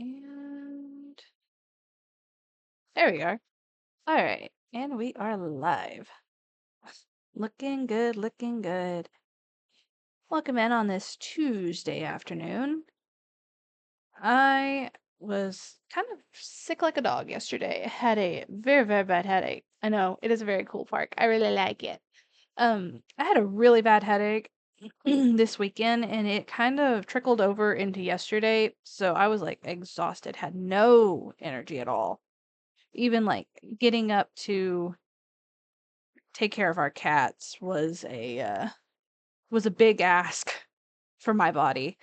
And there we are. All right, and we are live. Looking good, looking good. Welcome in on this Tuesday afternoon. I was kind of sick like a dog yesterday. I had a very, very bad headache. I know, it is a very cool park. I really like it. I had a really bad headache this weekend, and it kind of trickled over into yesterday, so I was like exhausted, had no energy at all. Even like getting up to take care of our cats was a big ask for my body.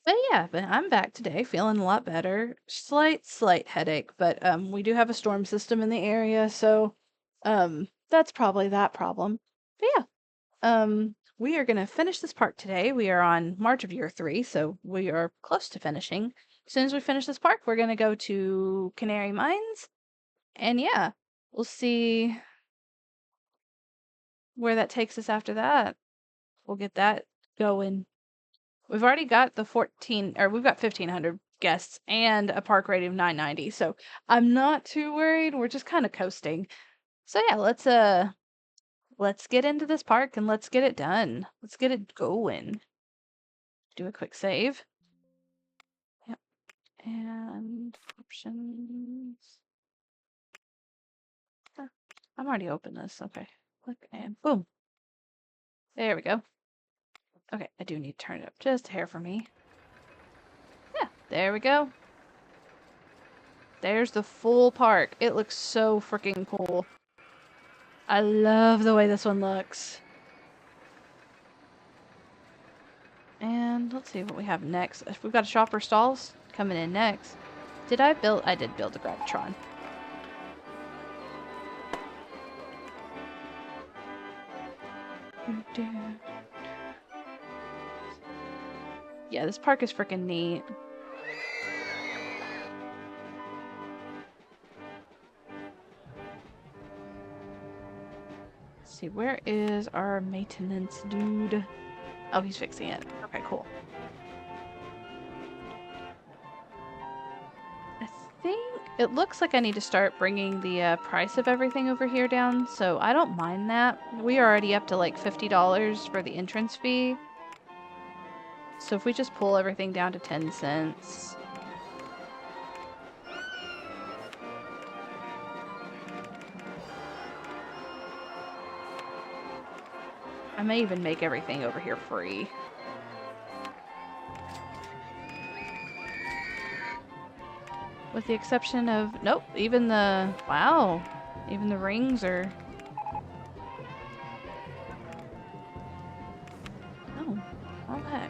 But yeah, but I'm back today, feeling a lot better. Slight headache, but we do have a storm system in the area, so that's probably that problem. But yeah, we are gonna finish this park today. We are on March of year 3, so we are close to finishing. As soon as we finish this park, we're gonna go to Canary Mines, and yeah, we'll see where that takes us after that. We'll get that going. We've already got the 1,500 guests and a park rating of 990, so I'm not too worried. We're just kind of coasting. So yeah, let's get into this park and let's get it done. Let's get it going. Do a quick save. Yep. And options. I'm already open this. Okay. Click and boom. There we go. Okay, I do need to turn it up just a hair for me. Yeah, there we go. There's the full park. It looks so freaking cool. I love the way this one looks. And let's see what we have next. We've got a shopper stalls coming in next. I did build a Gravitron. Yeah, this park is freaking neat. Let's see, where is our maintenance dude? Oh, he's fixing it. Okay, cool. I think it looks like I need to start bringing the price of everything over here down, so I don't mind that. We are already up to like $50 for the entrance fee. So if we just pull everything down to 10 cents. I may even make everything over here free. With the exception of, nope, even the, wow, even the rings are, oh, all the heck.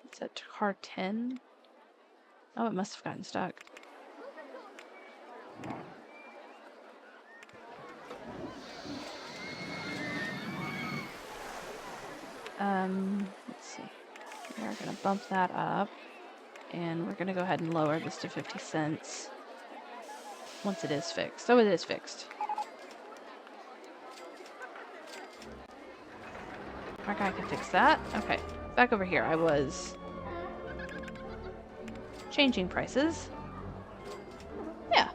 It's at car 10. Oh, it must have gotten stuck. Let's see. We're gonna bump that up, and we're gonna go ahead and lower this to 50 cents once it is fixed. Oh, it is fixed. Our guy can fix that. Okay, back over here. I was changing prices. Yeah.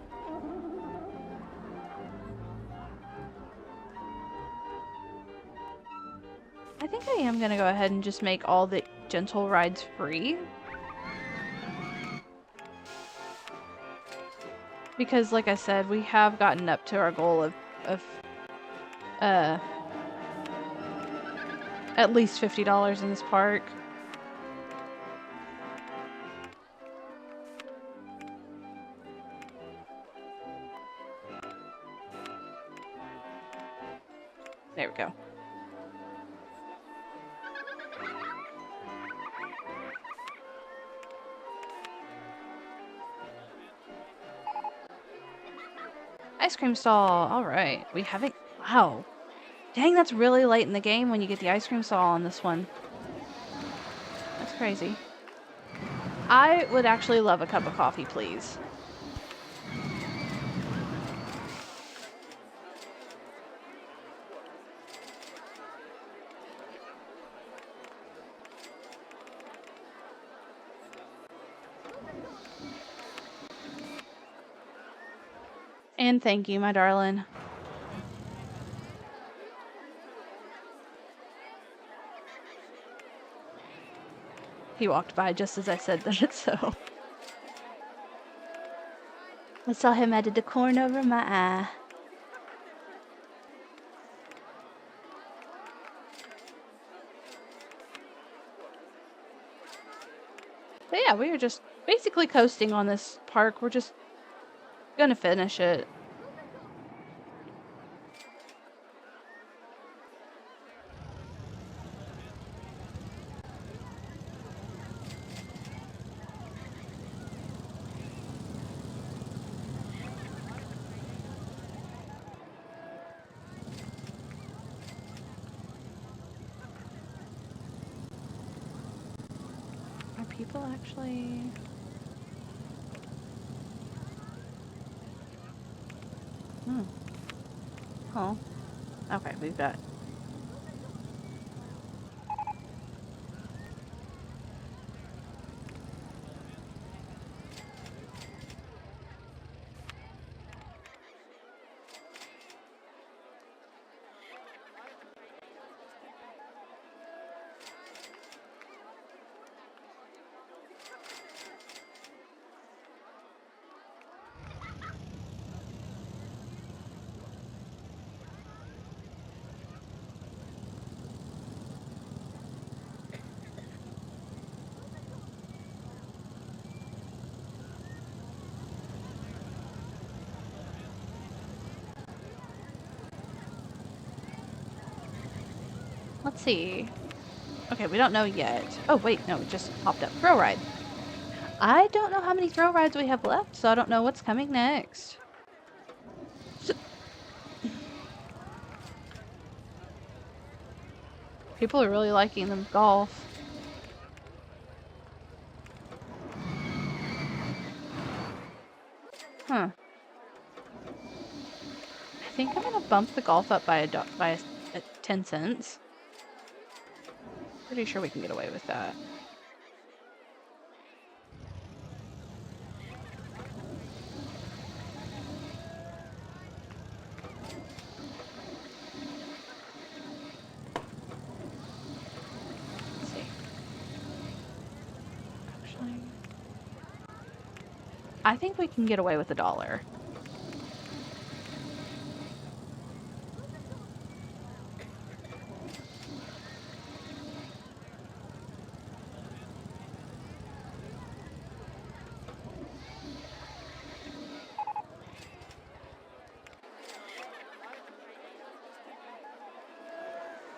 I think I am gonna go ahead and just make all the gentle rides free. Because, like I said, we have gotten up to our goal of at least $50 in this park. There we go. Ice cream stall. All right. We haven't. Wow. Dang, that's really late in the game when you get the ice cream stall on this one. That's crazy. I would actually love a cup of coffee, please. And thank you, my darling. He walked by just as I said that, so. I saw him out of the corner over my eye. But yeah, we are just basically coasting on this park. We're just gonna finish it. Are people actually... Oh. Okay, we've got... Let's see. Okay, we don't know yet. Oh, wait, no, it just popped up. Thrill ride. I don't know how many thrill rides we have left, so I don't know what's coming next. People are really liking the golf. Huh. I think I'm gonna bump the golf up by a 10 cents. Pretty sure we can get away with that. Let's see. Actually, I think we can get away with $1.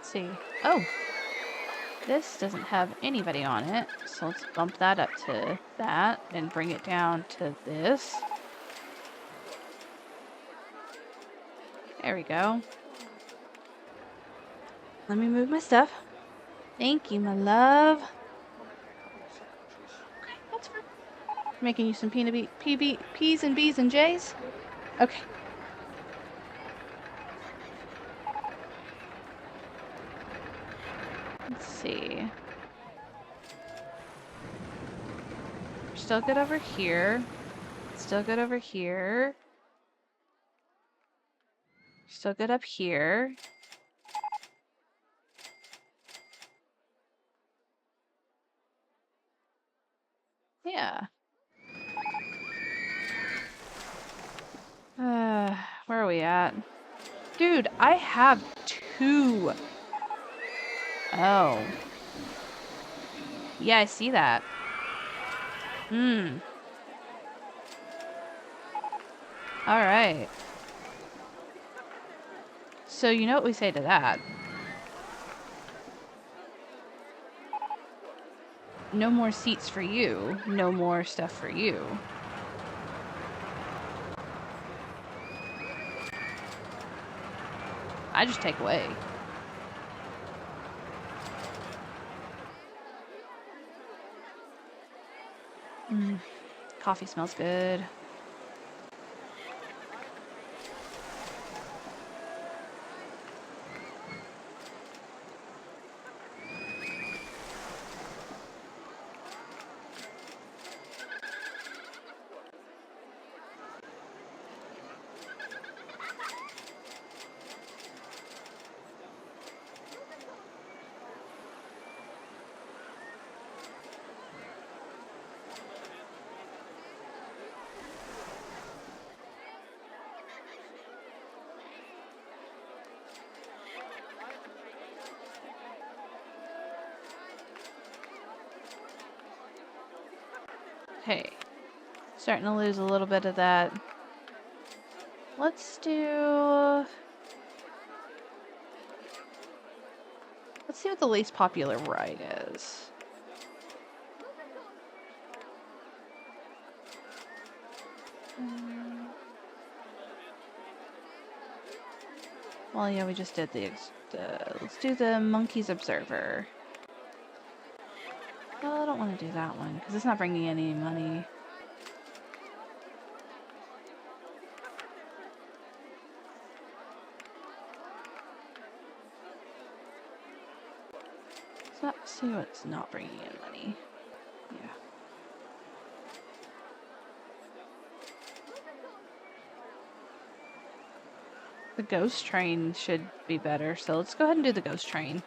See. Oh, this doesn't have anybody on it, so let's bump that up to that and bring it down to this. There we go. Let me move my stuff. Thank you, my love. Okay, that's fine. Making you some P's and B's and J's? Okay. Let's see. We're still good over here. Still good over here. Still good up here. Yeah. Where are we at? Dude, I have 2. Oh. Yeah, I see that. Alright. So you know what we say to that? No more seats for you. No more stuff for you. I just take away. Coffee smells good. Okay. Starting to lose a little bit of that. Let's do... Let's see what the least popular ride is. Well, yeah, we just did the... let's do the Monkey's Observer. Well, I don't want to do that one, because it's not bringing any money. Let's see what's not bringing in money. Yeah. The ghost train should be better, so let's go ahead and do the ghost train.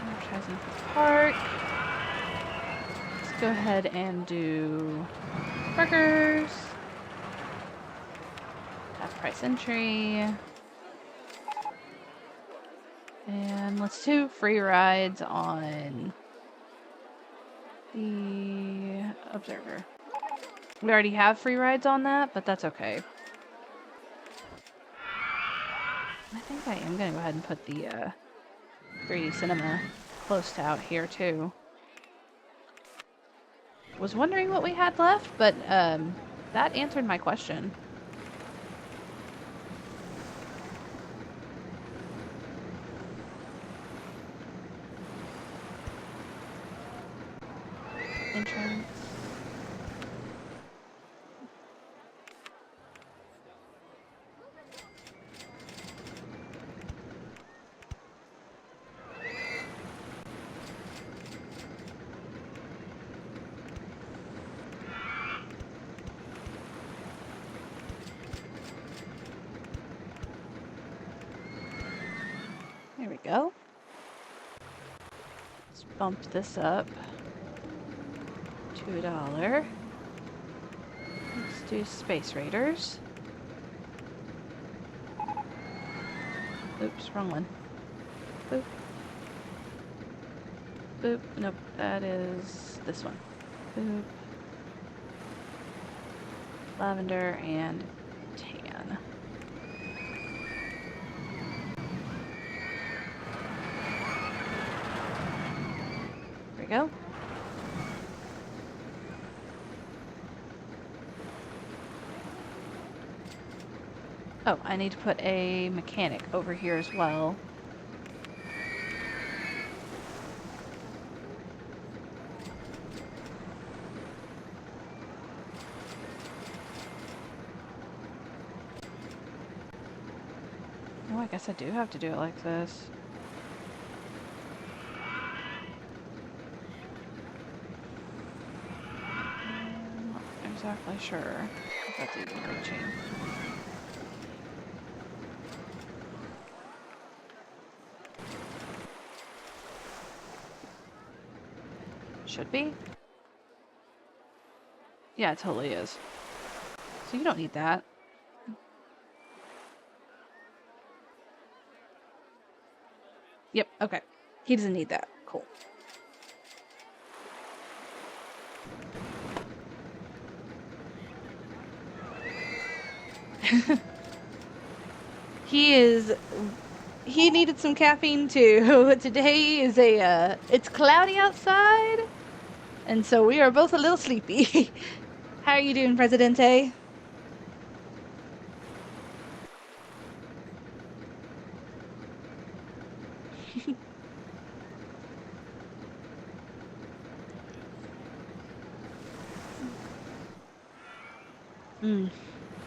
Advertising for the park. Let's go ahead and do burgers. Half price entry. And let's do free rides on the Observer. We already have free rides on that, but that's okay. I think I am going to go ahead and put the 3D cinema close to out here too. Was wondering what we had left, but that answered my question. Entrance. There we go. Let's bump this up. $2. Let's do Space Raiders. Oops, wrong one. Boop. Boop. Nope, that is this one. Boop. Lavender and tan. There we go. Oh, I need to put a mechanic over here as well. Oh, I guess I do have to do it like this. I'm not exactly sure if that's even reaching. Should be. Yeah, it totally is. So you don't need that. Yep, okay. He doesn't need that. Cool. He needed some caffeine too. Today is it's cloudy outside, and so we are both a little sleepy. How are you doing, Presidente?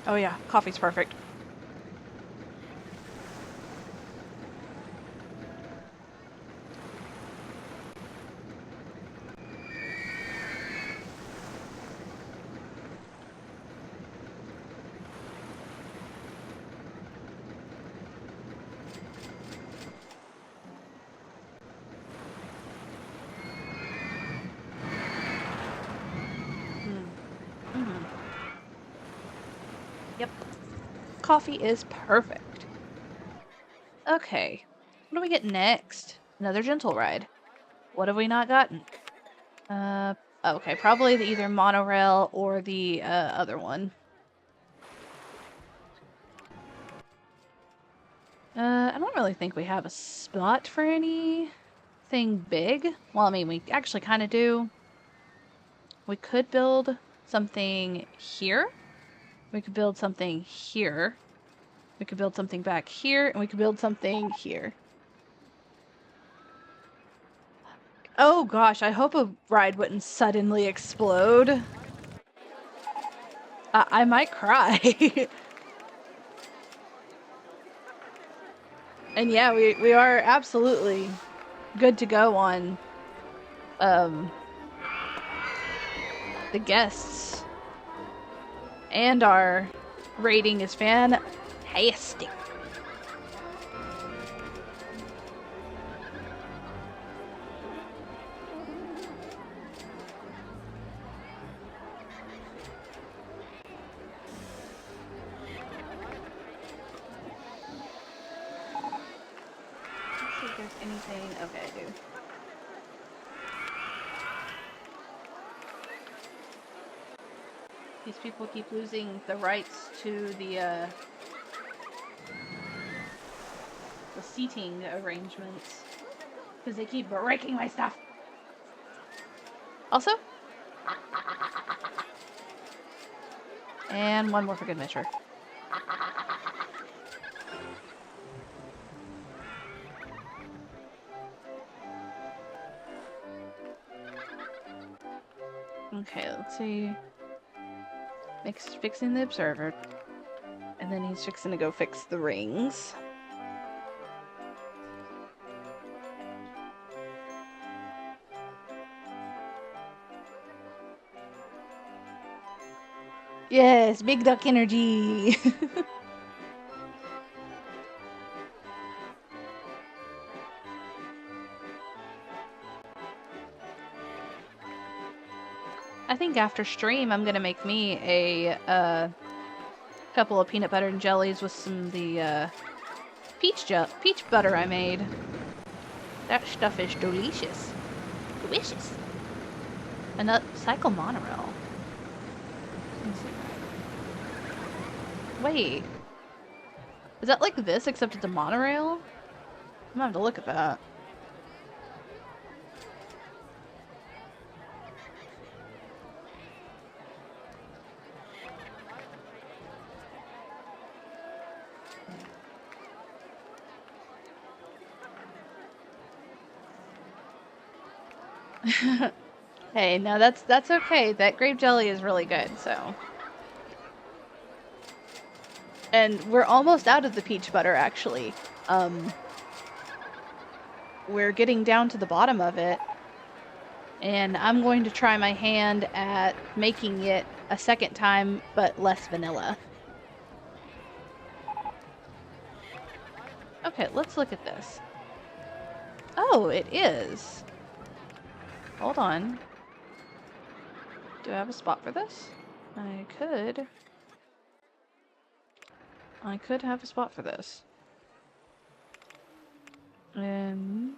Oh yeah, coffee's perfect. Yep. Coffee is perfect. Okay. What do we get next? Another gentle ride. What have we not gotten? Okay, probably the either monorail or the other one. I don't really think we have a spot for anything big. Well, I mean, we actually kind of do. We could build something here. We could build something here. We could build something back here, and we could build something here. Oh gosh, I hope a ride wouldn't suddenly explode. I might cry. And yeah, we are absolutely good to go on the guests. And our rating is fantastic. Let's see if there's anything. Okay, I do. These people keep losing the rights to the seating arrangements because they keep breaking my stuff. Also, and one more for good measure. Okay, let's see. Nick's fixing the observer. And then he's fixing to go fix the rings. Yes, big duck energy! I think after stream, I'm gonna make me a couple of peanut butter and jellies with some of the peach butter I made. That stuff is delicious. Delicious. Another cycle monorail. Wait. Is that like this except it's a monorail? I'm gonna have to look at that. Hey, no, that's okay. That grape jelly is really good, so. And we're almost out of the peach butter, actually. We're getting down to the bottom of it. And I'm going to try my hand at making it a second time, but less vanilla. Okay, let's look at this. Oh, it is. Hold on. Do I have a spot for this? I could have a spot for this. And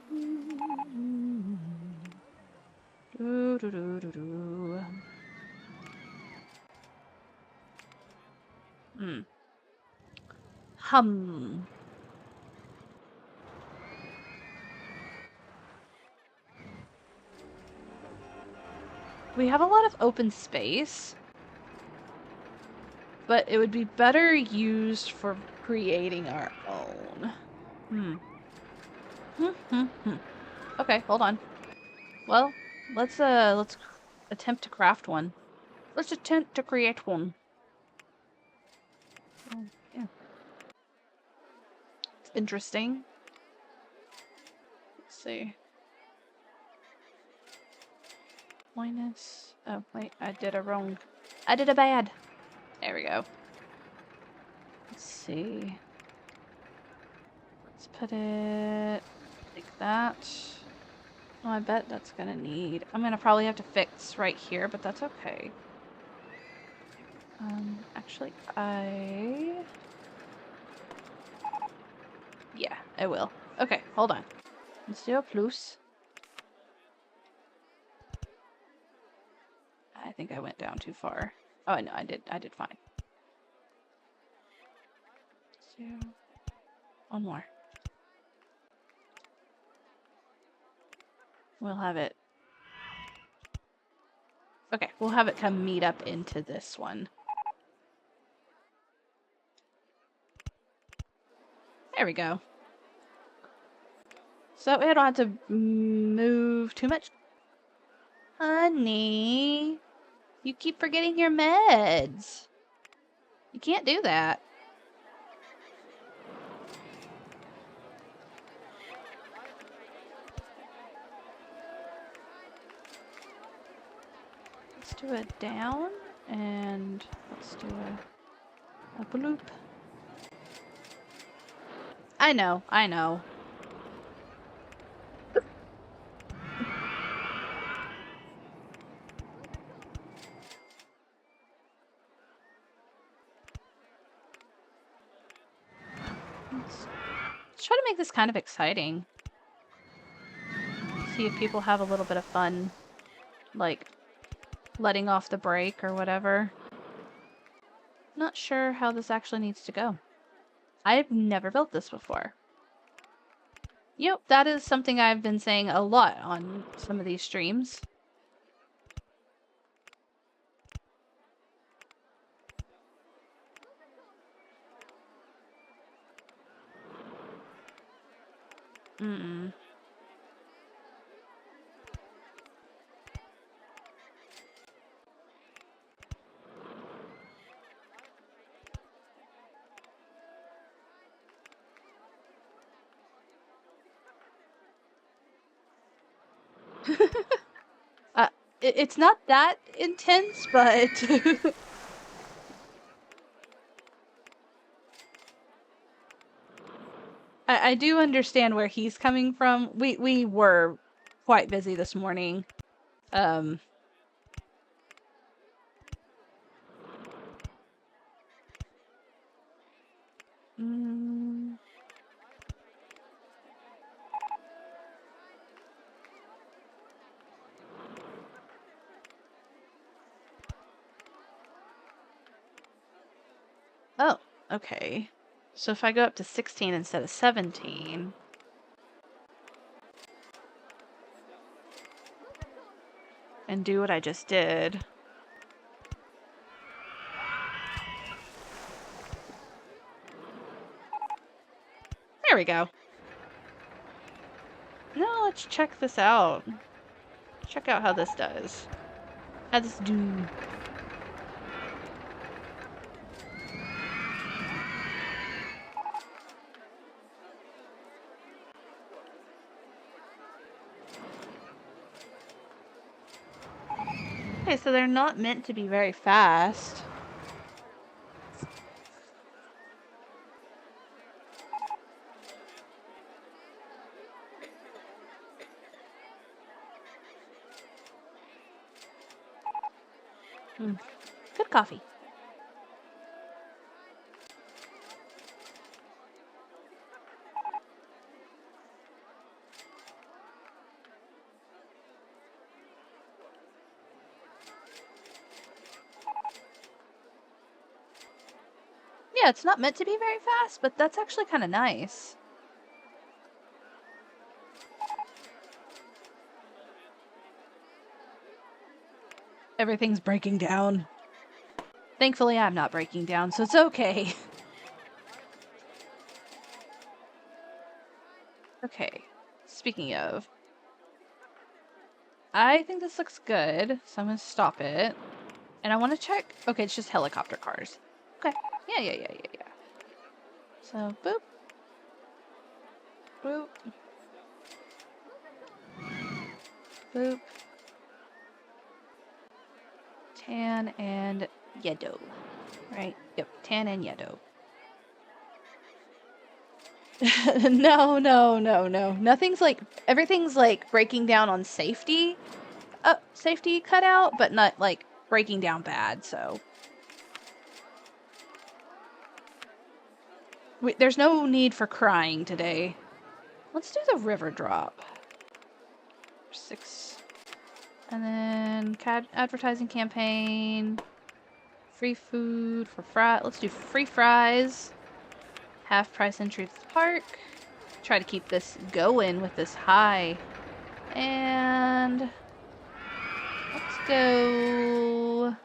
hum. We have a lot of open space, but it would be better used for creating our own. Okay, hold on. Well, let's attempt to craft one. Let's attempt to create one. Oh, yeah. It's interesting. Let's see. Minus. Oh, wait, I did a wrong. I did a bad. There we go. Let's see. Let's put it like that. Oh, I bet that's gonna need. I'm gonna probably have to fix right here, but that's okay. Actually, yeah, I will. Okay, hold on. Let's do a plus. I think I went down too far. Oh, no, I did fine. Let's do one more. We'll have it. Okay, we'll have it come meet up into this one. There we go. So we don't have to move too much. Honey, you keep forgetting your meds. You can't do that. Let's do a down, and let's do a bloop. I know. Let's try to make this kind of exciting. See if people have a little bit of fun, like letting off the brake or whatever. Not sure how this actually needs to go. I've never built this before. Yep, that is something I've been saying a lot on some of these streams. It's not that intense, but I do understand where he's coming from. We were quite busy this morning. Mm, oh, okay. So if I go up to 16 instead of 17... and do what I just did... There we go. Now let's check this out. Check out how this does. How this do. Okay, so they're not meant to be very fast. Good coffee. Yeah, it's not meant to be very fast, but that's actually kind of nice. Everything's breaking down. Thankfully, I'm not breaking down, so it's okay. Okay, speaking of, I think this looks good, so I'm gonna stop it. And I want to check. Okay, it's just helicopter cars. Okay, yeah. So, boop. Boop. Boop. Tan and yellow. Right? Yep, tan and yellow. No. Nothing's like, everything's like breaking down on safety. Safety cutout, but not like breaking down bad, so. There's no need for crying today. Let's do the river drop. 6. And then advertising campaign. Free food for fries. Let's do free fries. Half price entry to the park. Try to keep this going with this high. And let's go.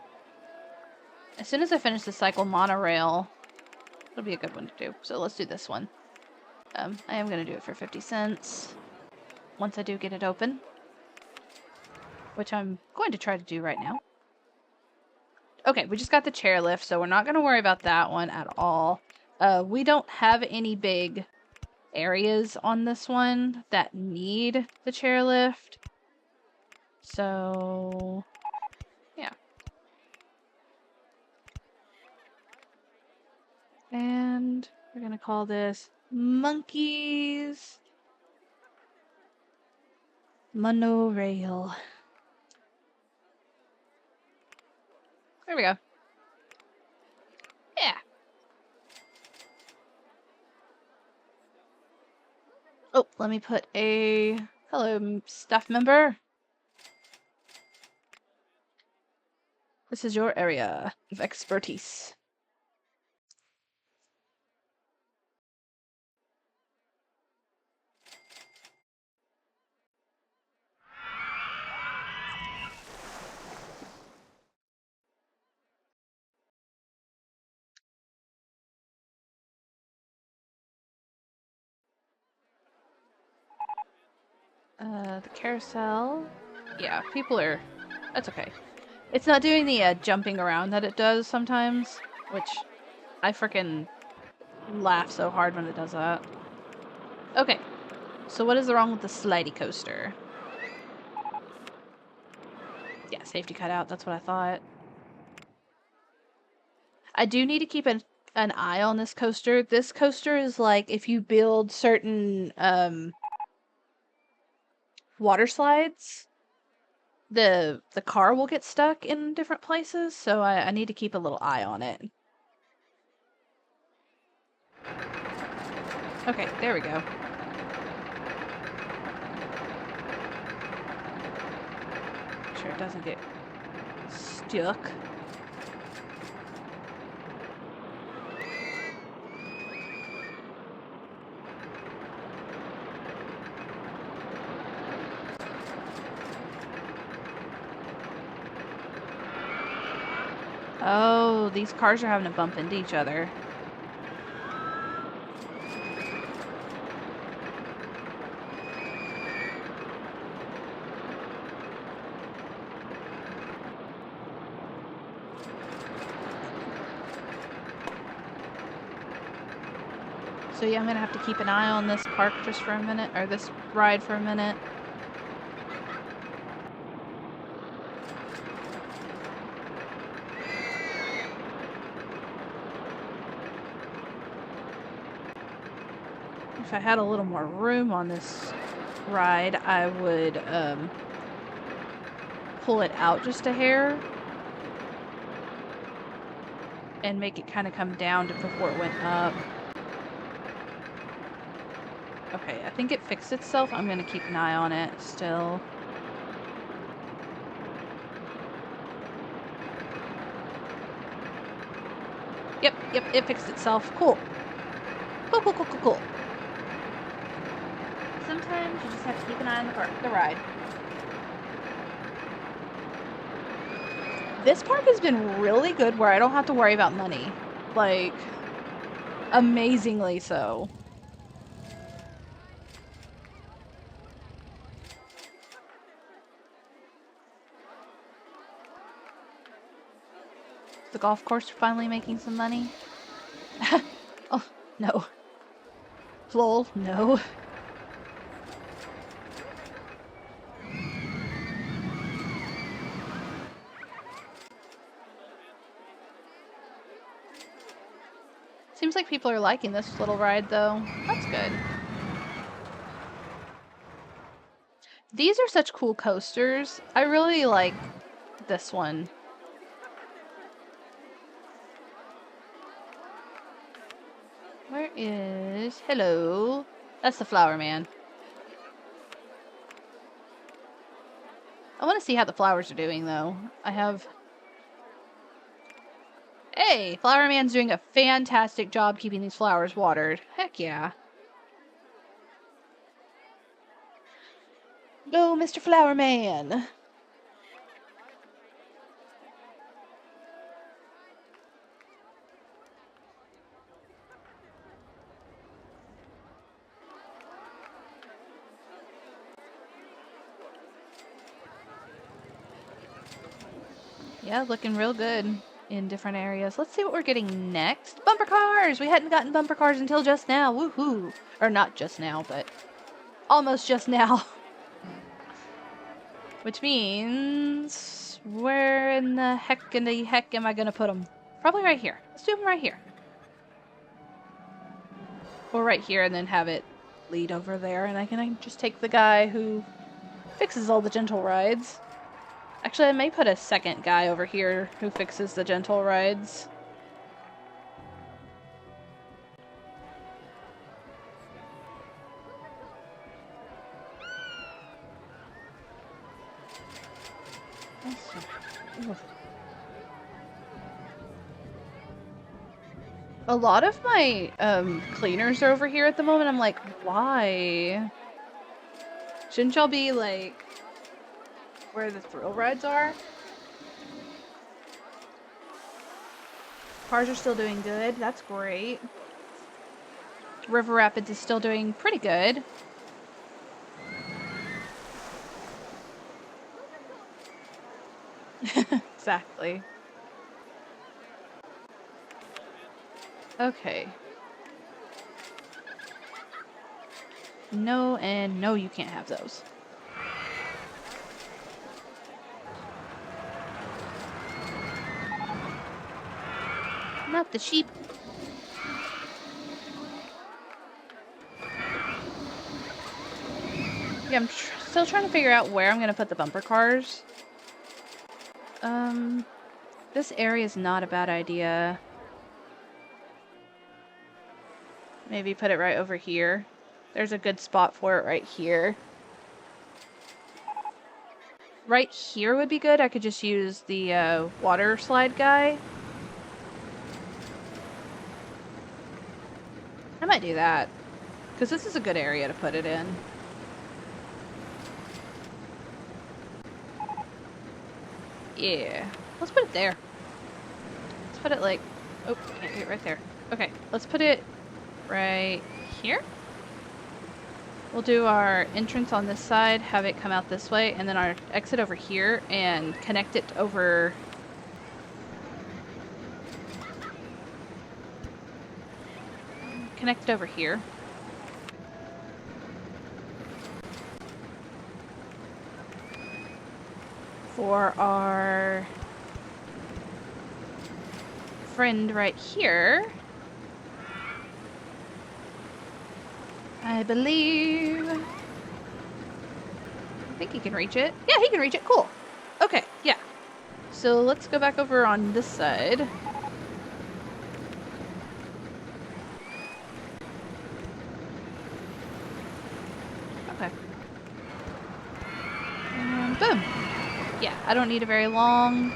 As soon as I finish the cycle monorail, it'll be a good one to do. So let's do this one. I am going to do it for 50 cents once I do get it open, which I'm going to try to do right now. Okay, we just got the chairlift, so we're not going to worry about that one at all. We don't have any big areas on this one that need the chairlift. So, yeah. And we're going to call this Monkeys Monorail. There we go. Yeah. Oh, let me put a hello staff member. This is your area of expertise. The carousel. Yeah, people are... That's okay. It's not doing the jumping around that it does sometimes, which I freaking laugh so hard when it does that. Okay, so what is wrong with the slidey coaster? Yeah, safety cutout, that's what I thought. I do need to keep an eye on this coaster. This coaster is like if you build certain water slides, the car will get stuck in different places, so I need to keep a little eye on it. Okay, there we go. Make sure it doesn't get stuck. Oh, these cars are having to bump into each other. So yeah, I'm gonna have to keep an eye on this park just for a minute, or this ride for a minute. If I had a little more room on this ride, I would pull it out just a hair and make it kind of come down before it went up. Okay, I think it fixed itself. I'm gonna keep an eye on it still. Yep, it fixed itself. Cool. Cool. Sometimes you just have to keep an eye on the ride. This park has been really good where I don't have to worry about money. Like, amazingly so. The golf course finally making some money. Oh, no. Lol, no. Seems like people are liking this little ride, though. That's good. These are such cool coasters. I really like this one. Where is... Hello. That's the flower man. want to see how the flowers are doing, though. I have... Hey! Flower Man's doing a fantastic job keeping these flowers watered. Heck yeah. Go, Mr. Flower Man! Yeah, looking real good in different areas. Let's see what we're getting next. Bumper cars! We hadn't gotten bumper cars until just now. Woohoo! Or not just now, but almost just now. Which means... where in the heck am I gonna put them? Probably right here. Let's do them right here. Or right here and then have it lead over there. And I can just take the guy who fixes all the gentle rides. Actually, I may put a second guy over here who fixes the gentle rides. A lot of my cleaners are over here at the moment. I'm like, why? Shouldn't y'all be like where the thrill rides are? Cars are still doing good. That's great. River Rapids is still doing pretty good. Exactly. Okay. No, and no, you can't have those. Not the sheep. Yeah, I'm still trying to figure out where I'm going to put the bumper cars. This area is not a bad idea. Maybe put it right over here. There's a good spot for it right here. Right here would be good. I could just use the water slide guy. I might do that. Because this is a good area to put it in. Yeah. Let's put it there. Let's put it like... oh, can't do it right there. Okay, let's put it right here. We'll do our entrance on this side, have it come out this way, and then our exit over here, and connect it over... connect it over here. For our friend right here, I believe... I think he can reach it. Yeah, he can reach it. Cool. Okay, yeah. So let's go back over on this side. Okay. And boom. Yeah, I don't need a very long...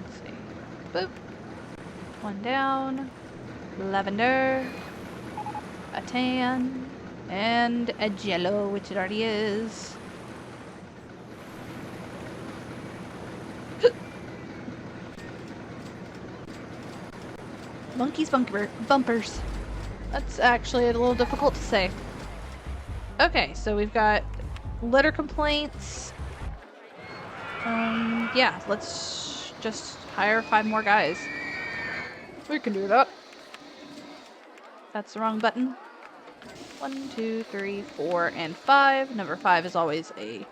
let's see. Boop. One down. Lavender. A tan. And a jello, which it already is. Monkey's bumpers. That's actually a little difficult to say. Okay, so we've got litter complaints. Yeah, let's just hire 5 more guys. We can do that. That's the wrong button. 1, 2, 3, 4, and 5. Number 5 is always a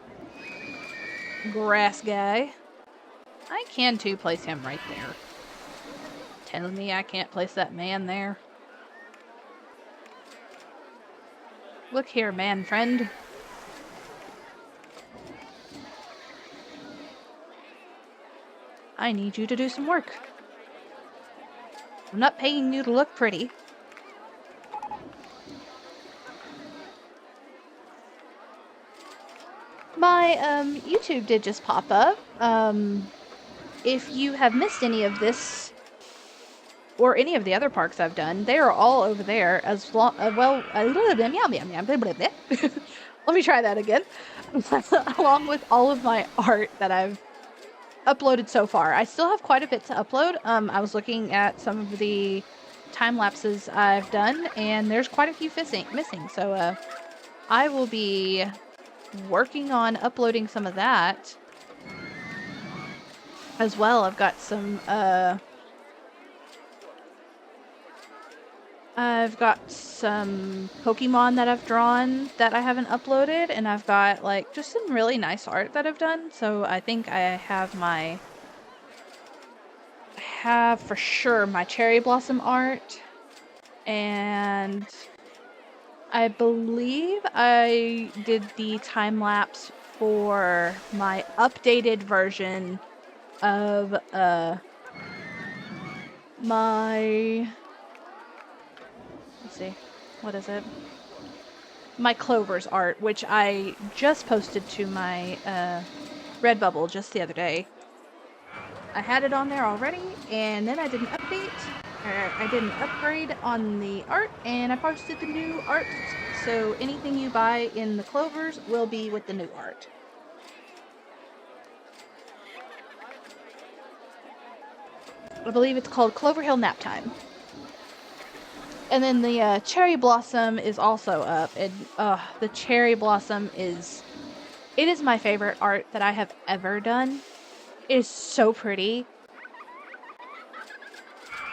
grass guy. I can too place him right there. Telling me I can't place that man there. Look here, man friend. I need you to do some work. I'm not paying you to look pretty. My YouTube did just pop up. If you have missed any of this or any of the other parks I've done, they are all over there as well. Let me try that again. Along with all of my art that I've uploaded so far. I still have quite a bit to upload. I was looking at some of the time lapses I've done, and there's quite a few missing. So I will be working on uploading some of that as well. I've got some Pokemon that I've drawn that I haven't uploaded, and I've got like just some really nice art that I've done. So I think I have for sure my cherry blossom art, and I believe I did the time lapse for my updated version of my, let's see, what is it? My Clovers art, which I just posted to my Redbubble just the other day. I had it on there already, and then I did an update, or I did an upgrade on the art, and I posted the new art, so anything you buy in the Clovers will be with the new art. I believe it's called Clover Hill Nap Time. And then the Cherry Blossom is also up, and the Cherry Blossom is my favorite art that I have ever done. It is so pretty.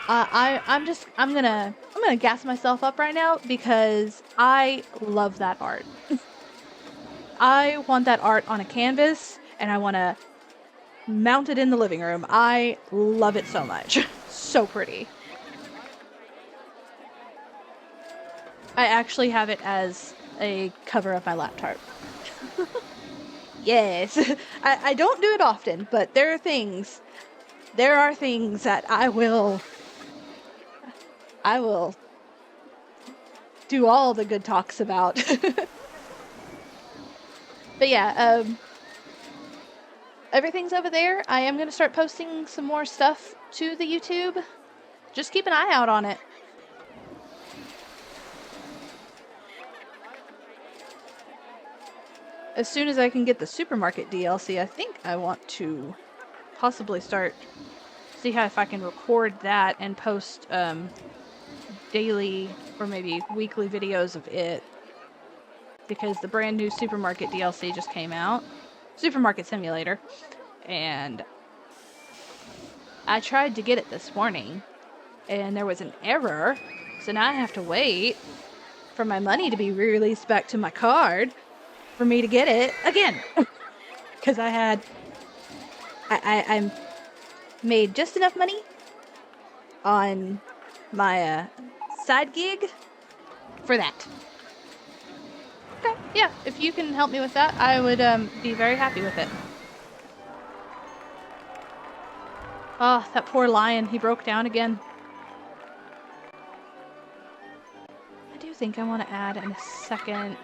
I'm gonna gas myself up right now because I love that art. I want that art on a canvas, and I want to mount it in the living room. I love it so much. So pretty. I actually have it as a cover of my laptop. Yes. I don't do it often, but there are things that I will do all the good talks about. But yeah, everything's over there. I am going to start posting some more stuff to the YouTube. Just keep an eye out on it. As soon as I can get the supermarket DLC, I think I want to possibly see how if I can record that and post daily or maybe weekly videos of it, because the brand new supermarket DLC just came out, Supermarket Simulator, and I tried to get it this morning and there was an error, so now I have to wait for my money to be released back to my card for me to get it again. Because I made just enough money on my side gig for that. Okay, yeah, if you can help me with that, I would be very happy with it. Oh, that poor lion, he broke down again. I do think I want to add a second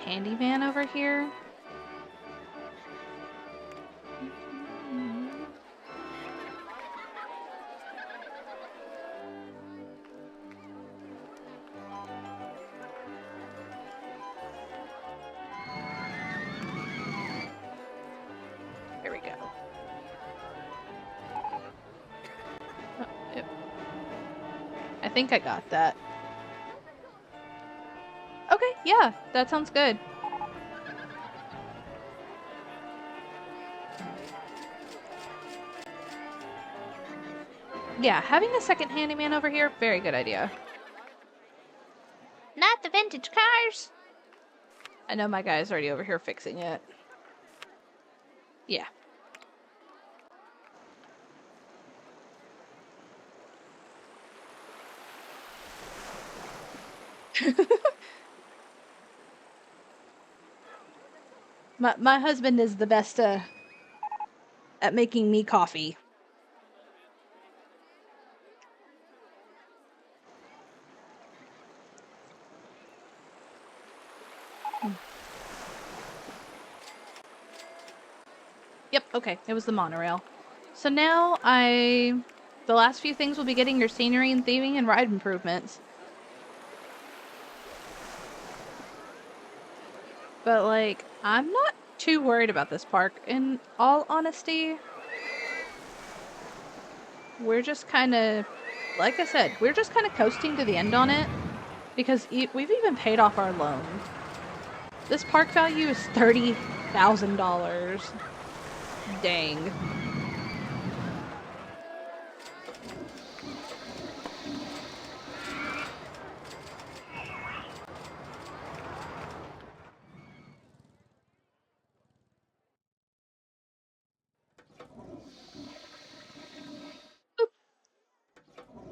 handyman over here. Here we go. Oh, yep. I think I got that. Okay, yeah, that sounds good. Yeah, having a second handyman over here, very good idea. Not the vintage cars! I know my guy's already over here fixing it. Yeah. My husband is the best at making me coffee. Okay, it was the monorail. So now the last few things will be getting your scenery and theming and ride improvements. But, like, I'm not too worried about this park, in all honesty. We're just kind of, like I said, we're just kind of coasting to the end on it, because we've even paid off our loan. This park value is $30,000. Dang.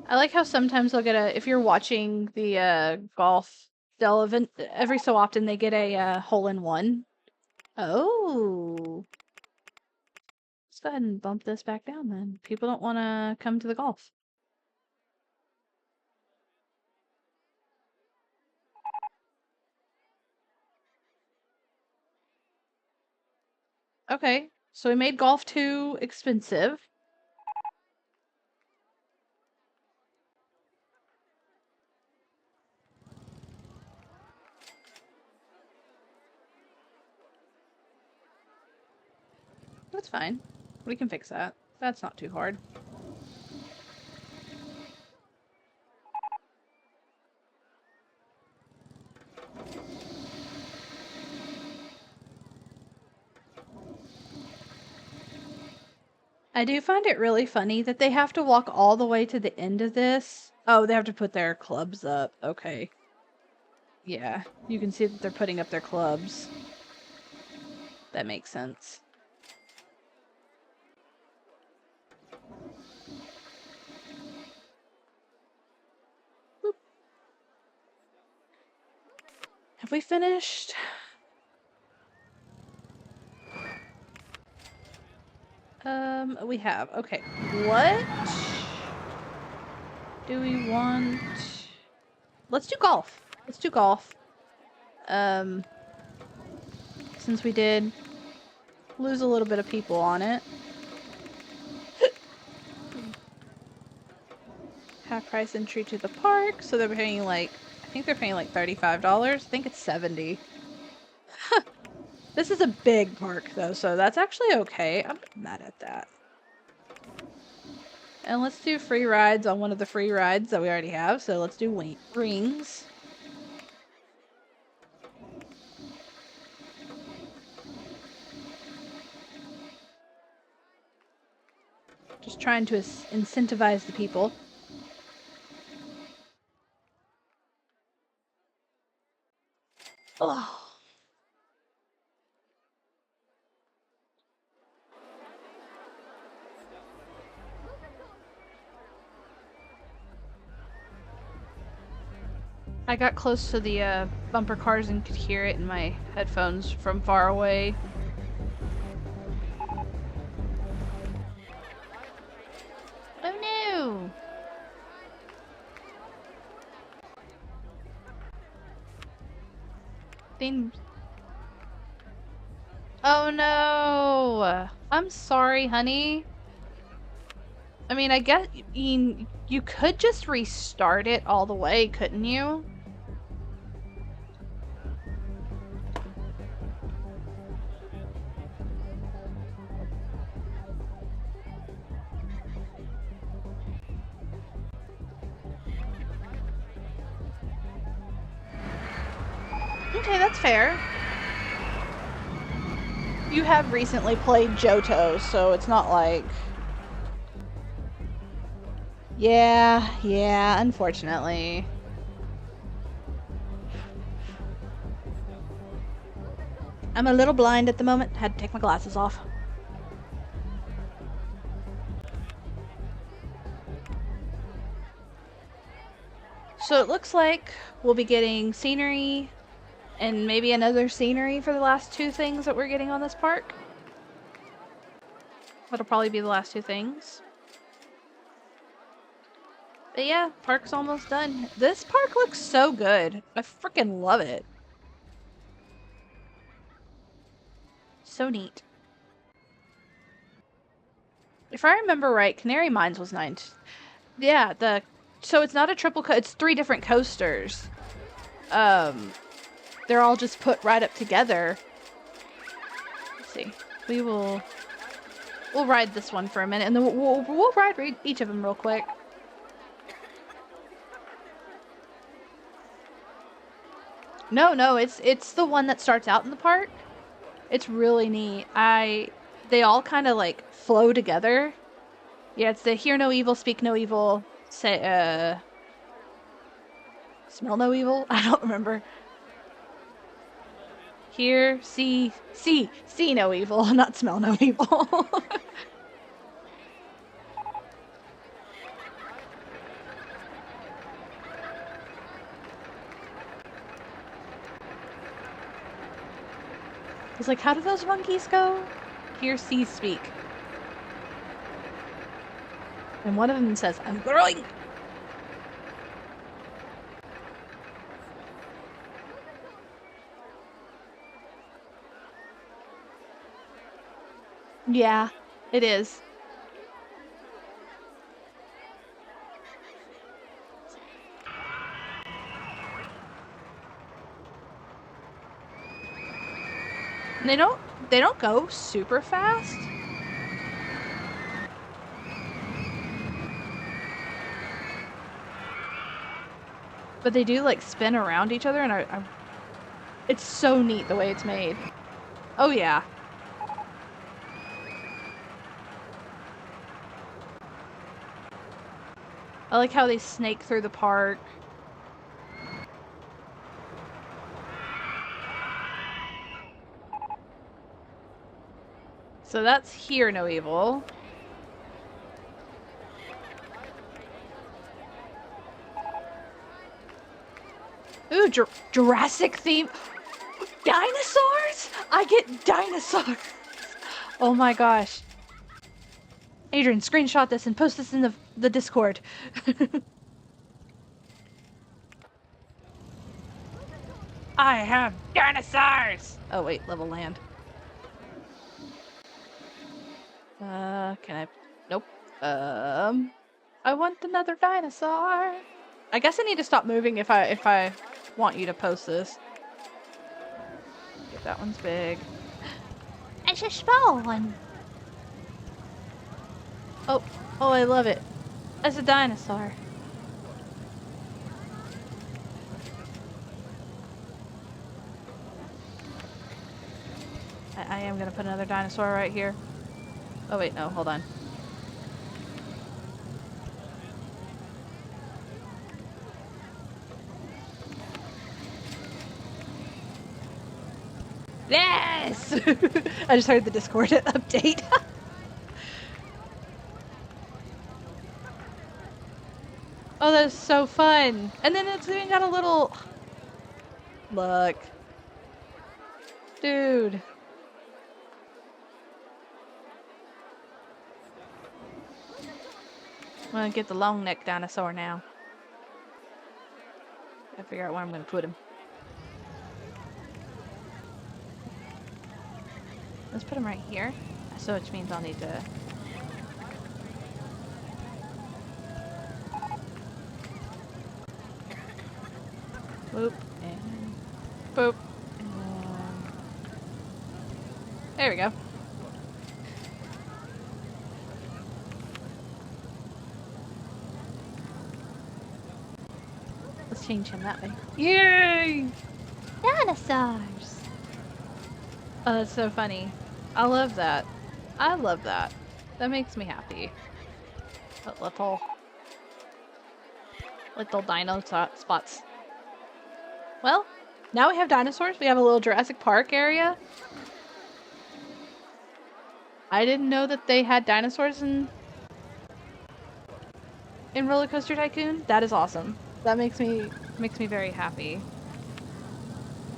I like how sometimes they'll get if you're watching the golf, they'll every so often they get a hole-in-one. Oh. Let's go ahead and bump this back down then. People don't want to come to the golf. Okay, so we made golf too expensive. That's fine. We can fix that. That's not too hard. I do find it really funny that they have to walk all the way to the end of this. Oh, they have to put their clubs up. Okay. Yeah, you can see that they're putting up their clubs. That makes sense. Boop. Have we finished? We have. Okay. What do we want? Let's do golf. Let's do golf. Since we did lose a little bit of people on it. Half price entry to the park, so they're paying like, I think they're paying like $35. I think it's $70. This is a big park though, so that's actually okay. I'm not mad at that. And let's do free rides on one of the free rides that we already have. So let's do rings. Just trying to incentivize the people. Oh. I got close to the bumper cars and could hear it in my headphones from far away. Oh no! Oh no! I'm sorry, honey. I mean, I guess you could just restart it all the way, couldn't you? Okay, that's fair. You have recently played Johto, so it's not like... Yeah, unfortunately. I'm a little blind at the moment. Had to take my glasses off. So it looks like we'll be getting scenery and maybe another scenery for the last two things that we're getting on this park. That'll probably be the last two things. But yeah, park's almost done. This park looks so good. I freaking love it. So neat. If I remember right, Canary Mines was 9. Yeah, so it's not a triple it's 3 different coasters. They're all just put right up together. Let's see. We'll ride this one for a minute, and then we'll ride each of them real quick. No, it's the one that starts out in the park. It's really neat. They all kind of like flow together. Yeah, it's the hear no evil, speak no evil, say smell no evil. I don't remember. Hear, see no evil, not smell no evil. It's like, how do those monkeys go? Hear, see, speak. And one of them says, I'm growing! Yeah, it is. And they don't go super fast. But they do like spin around each other, and it's so neat the way it's made. Oh yeah. I like how they snake through the park. So that's Hear No Evil. Ooh, Jurassic theme. Dinosaurs? I get dinosaurs. Oh my gosh. Adrian, screenshot this and post this in the Discord. I have dinosaurs! Oh wait, level land. Can I? Nope. I want another dinosaur. I guess I need to stop moving if I want you to post this. That one's big. It's a small one. Oh, I love it. As a dinosaur. I am gonna put another dinosaur right here. Oh wait, no, hold on. Yes! I just heard the Discord update. Oh, that's so fun. And then it's even got a little... Look. Dude. I'm gonna get the long neck dinosaur now. Gotta figure out where I'm gonna put him. Let's put him right here. So which means I'll need to... Boop. And... Boop. And... There we go. Let's change him that way. Yay! Dinosaurs! Oh, that's so funny. I love that. I love that. That makes me happy. That little dino spots. Well, now we have dinosaurs. We have a little Jurassic Park area. I didn't know that they had dinosaurs in Roller Coaster Tycoon. That is awesome. That makes me very happy.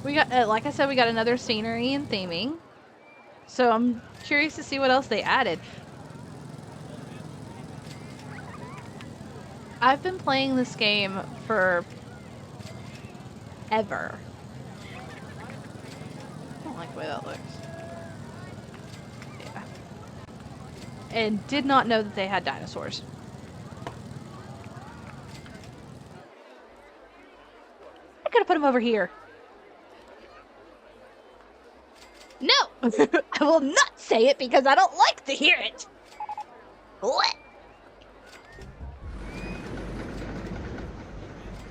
We got, like I said, we got another scenery and theming. So I'm curious to see what else they added. I've been playing this game for ever. I don't like the way that looks. Yeah. and did not know that they had dinosaurs. I could have put them over here. No! I will not say it because I don't like to hear it! What?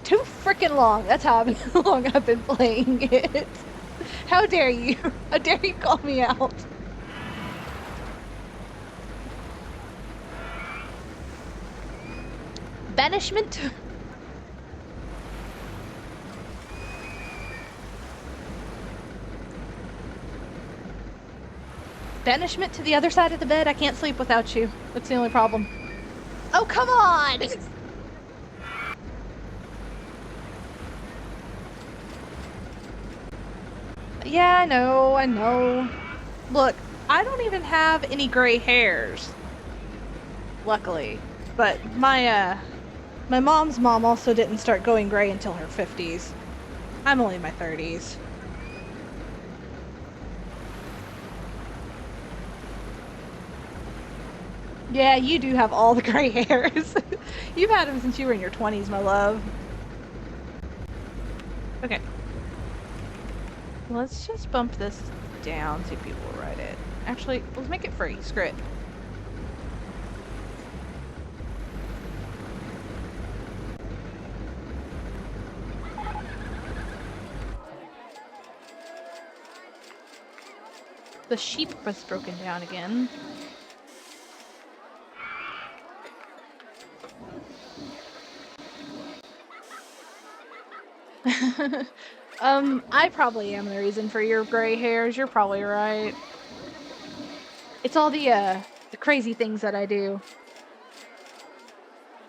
Too freaking long. That's how long I've been playing it. How dare you? How dare you call me out? Banishment? Banishment to the other side of the bed? I can't sleep without you. That's the only problem. Oh, come on! Yeah, I know. Look, I don't even have any gray hairs. Luckily. But my mom's mom also didn't start going gray until her 50s. I'm only in my 30s. Yeah, you do have all the gray hairs. You've had them since you were in your 20s, my love. Okay. Let's just bump this down, see if people will ride it. Actually, let's make it free. Screw it. The sheep was broken down again. I probably am the reason for your gray hairs. You're probably right. It's all the crazy things that I do.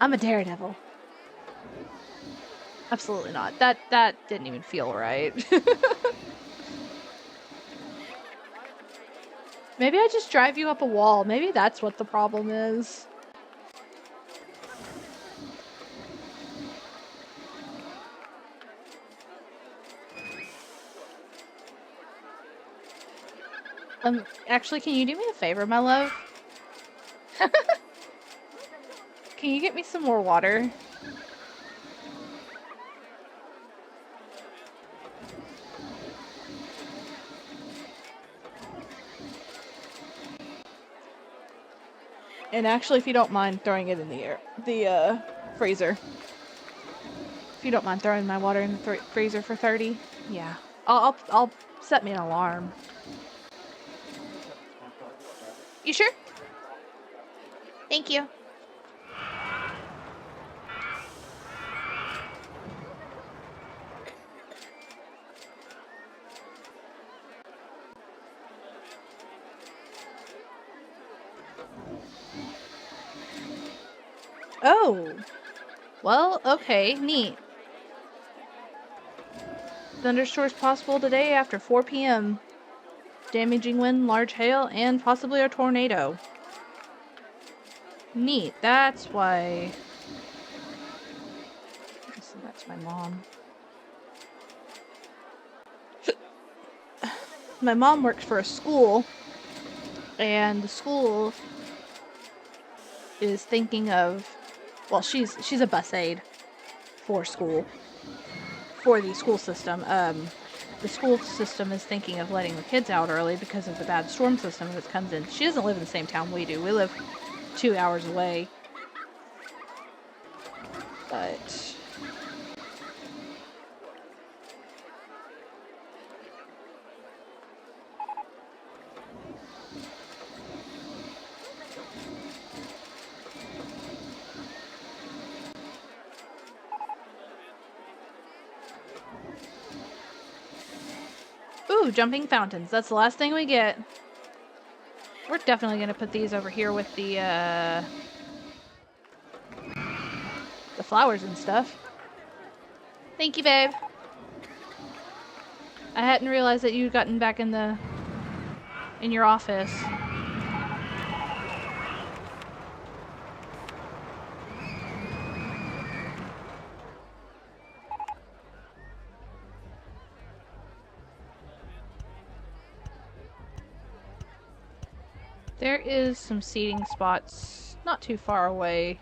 I'm a daredevil. Absolutely not. That didn't even feel right. Maybe I just drive you up a wall. Maybe that's what the problem is. Actually, can you do me a favor, my love? Can you get me some more water? And actually, if you don't mind throwing it in the freezer. If you don't mind throwing my water in the freezer for 30, yeah. I'll set me an alarm. You sure? Thank you. Oh. Well, okay, neat. Thunderstorms possible today after 4 p.m. Damaging wind, large hail, and possibly a tornado. Neat. That's why... That's my mom. My mom works for a school, and the school is thinking of... Well, she's a bus aide for school. For the school system. The school system is thinking of letting the kids out early because of the bad storm system that comes in. She doesn't live in the same town we do. We live 2 hours away. But... Ooh, jumping fountains. That's the last thing we get. We're definitely gonna put these over here with the flowers and stuff. Thank you, babe. I hadn't realized that you'd gotten back in your office. There is some seating spots not too far away.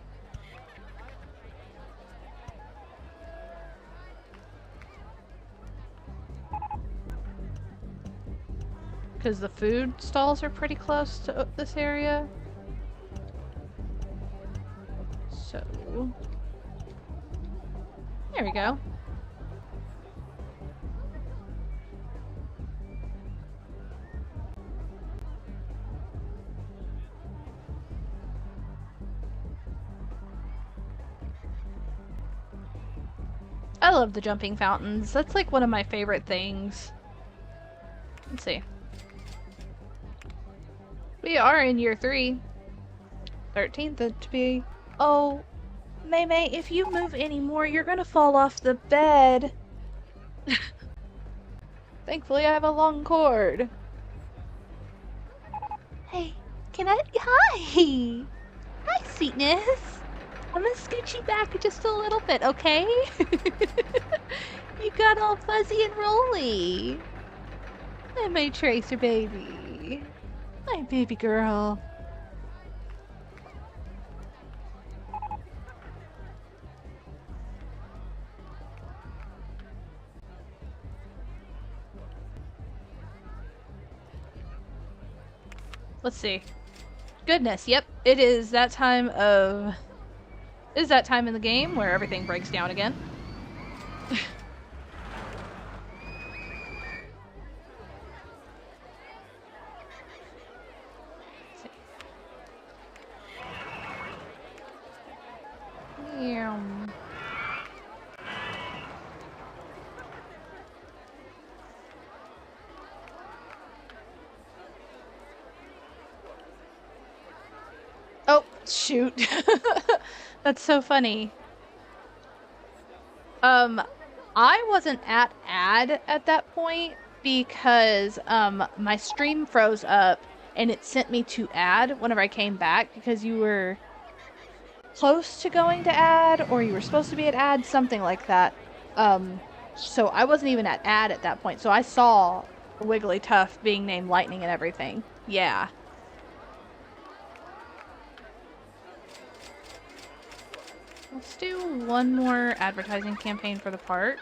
Because the food stalls are pretty close to this area. So... there we go. I love the jumping fountains. That's like one of my favorite things. Let's see. We are in year 3. 13th to be. Oh, May, if you move anymore, you're gonna fall off the bed. Thankfully, I have a long cord. Hey, can I? Hi! Hi, sweetness! I'm gonna scooch you back just a little bit, okay? You got all fuzzy and rolly. I'm my Tracer baby. My baby girl. Let's see. Goodness, yep. It is that time of... It is that time in the game where everything breaks down again. Oh, shoot. That's so funny. I wasn't at ad at that point because my stream froze up and it sent me to ad whenever I came back because you were close to going to ad or you were supposed to be at ad, something like that. So I wasn't even at ad at that point. So I saw Wigglytuff being named Lightning and everything. Yeah. Let's do one more advertising campaign for the park.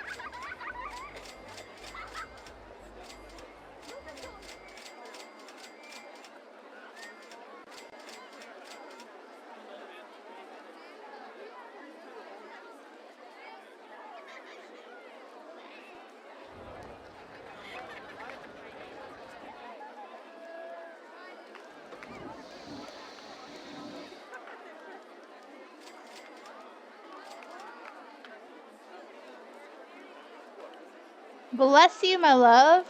Bless you, my love.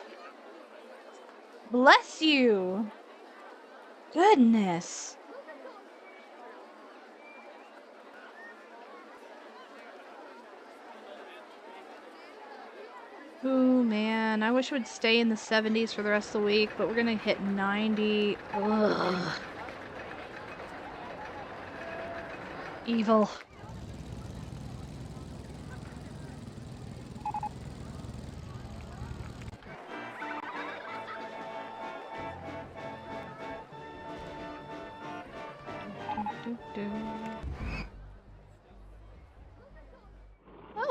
Bless you. Goodness. Ooh, man. I wish it would stay in the 70s for the rest of the week, but we're gonna hit 90. Ugh. Evil.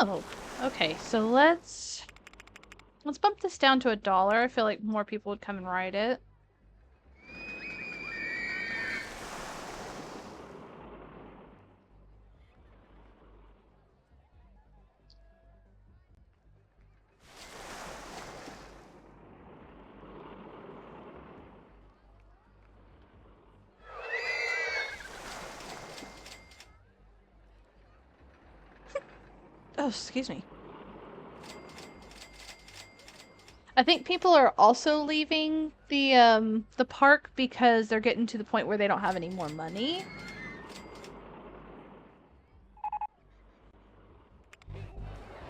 Oh, okay. So let's bump this down to $1. I feel like more people would come and ride it. Oh, excuse me. I think people are also leaving the park because they're getting to the point where they don't have any more money.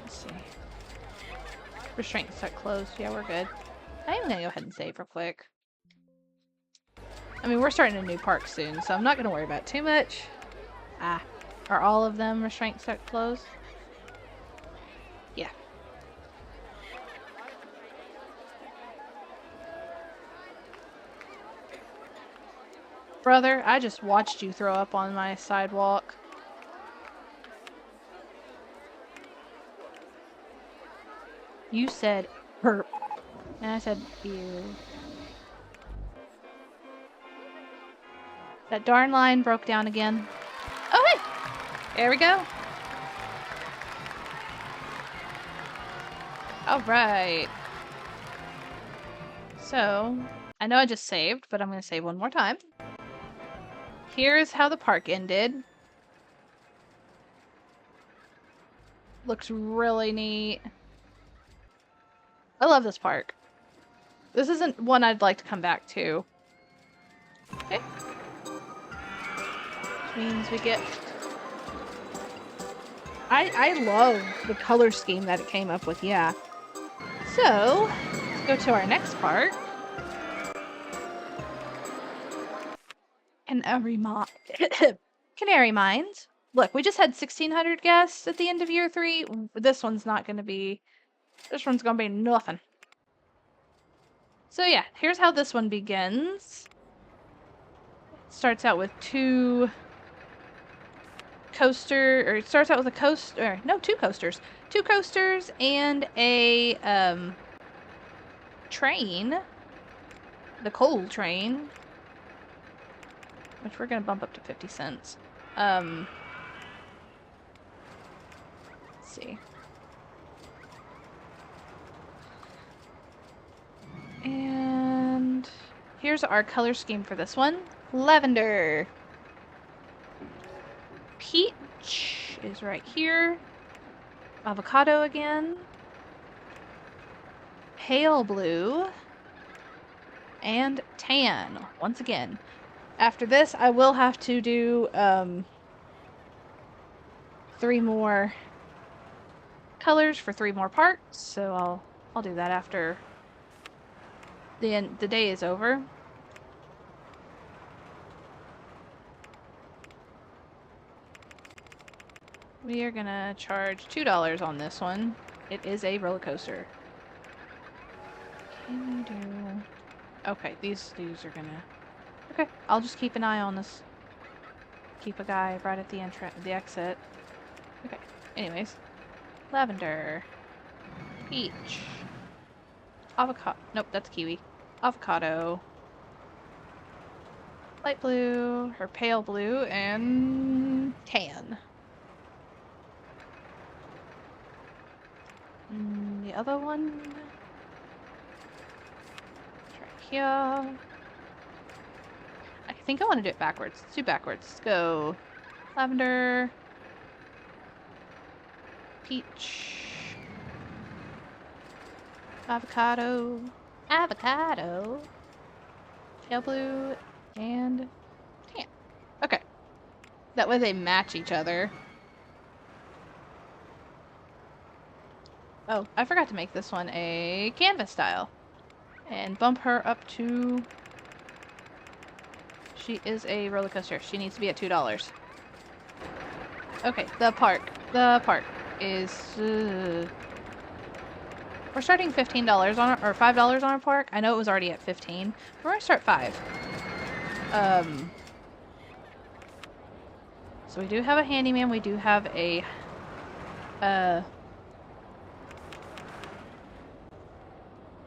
Let's see. Restraint set closed. Yeah, we're good. I'm gonna go ahead and save real quick. I mean, we're starting a new park soon, so I'm not gonna worry about it too much. Ah, are all of them restraint set closed? Yeah. Brother, I just watched you throw up on my sidewalk. You said burp. And I said ew. That darn line broke down again. Oh, hey! There we go. Alright. So, I know I just saved, but I'm going to save one more time. Here's how the park ended. Looks really neat. I love this park. This isn't one I'd like to come back to. Okay. Which means we get... I love the color scheme that it came up with, yeah. So, let's go to our next part. Canary Mines. Look, we just had 1,600 guests at the end of year 3. This one's not going to be... This one's going to be nothing. So yeah, here's how this one begins. It starts out with two coasters and a train, the coal train, which we're gonna bump up to 50 cents. Let's see. And here's our color scheme for this one. Lavender. Peach is right here. Avocado again. Pale blue. And tan, once again. After this, I will have to do 3 more colors for 3 more parts, so I'll do that after the day is over. We are gonna charge $2 on this one. It is a roller coaster. Can we do... Okay, these are gonna... Okay, I'll just keep an eye on this. Keep a guy right at the exit. Okay, anyways. Lavender. Peach. Avocado. Nope, that's kiwi. Avocado. Light blue, or pale blue, and tan. And the other one... It's right here. I think I want to do it backwards. Let's do backwards. Let's go lavender, peach, avocado, pale blue, and tan. Okay. That way they match each other. Oh, I forgot to make this one a canvas style. And bump her up to... She is a roller coaster. She needs to be at $2. Okay, the park. The park is... We're starting $15 on it, or $5 on our park. I know it was already at 15. We're gonna start 5. So we do have a handyman. We do have a...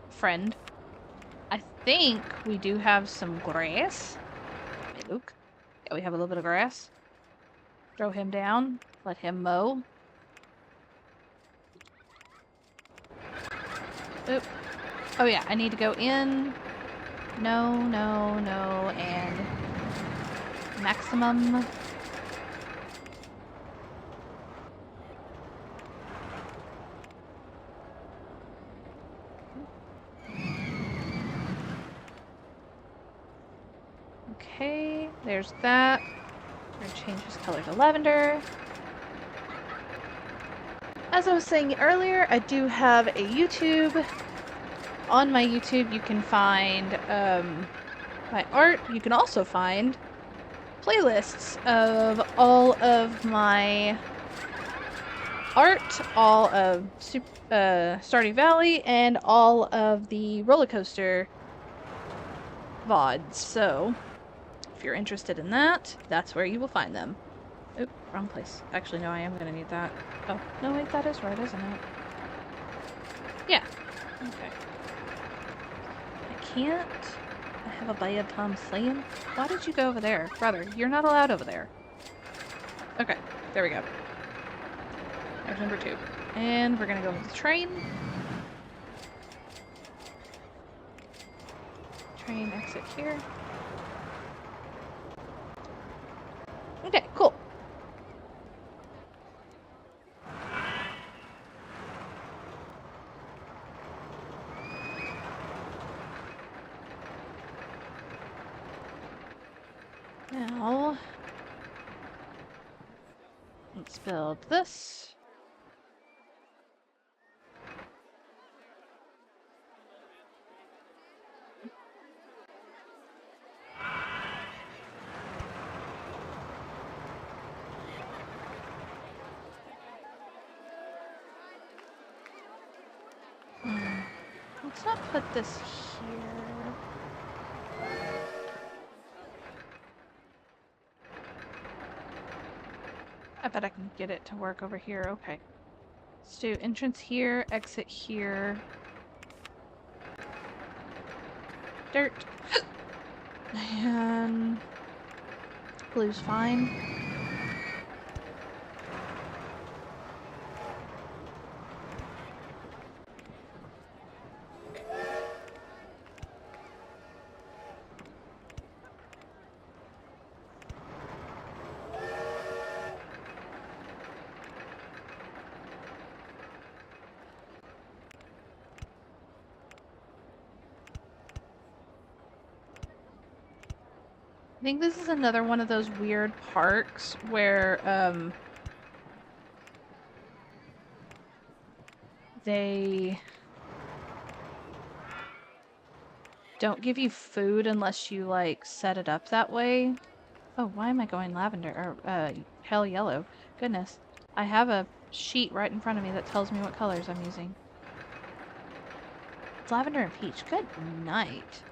friend. I think we do have some grass. Hey, Luke. Yeah, we have a little bit of grass. Throw him down. Let him mow. Oop. Oh yeah, I need to go in. No, no, no, and maximum. Okay, there's that. I'm gonna change his color to lavender. As I was saying earlier, I do have a YouTube. On my YouTube, you can find my art. You can also find playlists of all of my art, all of Stardew Valley, and all of the roller coaster VODs. So, if you're interested in that, that's where you will find them. Oop, wrong place. Actually, no, I am gonna need that. Oh, no, wait, that is right, isn't it? Yeah. Okay. I can't. I have a bad time saying. Why did you go over there? Brother, you're not allowed over there. Okay, there we go. There's number 2. And we're gonna go with the train. Train exit here. Okay, cool. Now, let's build this. Let's not put this here. I bet I can get it to work over here. Okay. Let's do entrance here, exit here. Dirt. And blue's fine. I think this is another one of those weird parks where they don't give you food unless you like set it up that way. Oh, why am I going lavender or pale yellow? Goodness. I have a sheet right in front of me that tells me what colors I'm using. It's lavender and peach. Good night.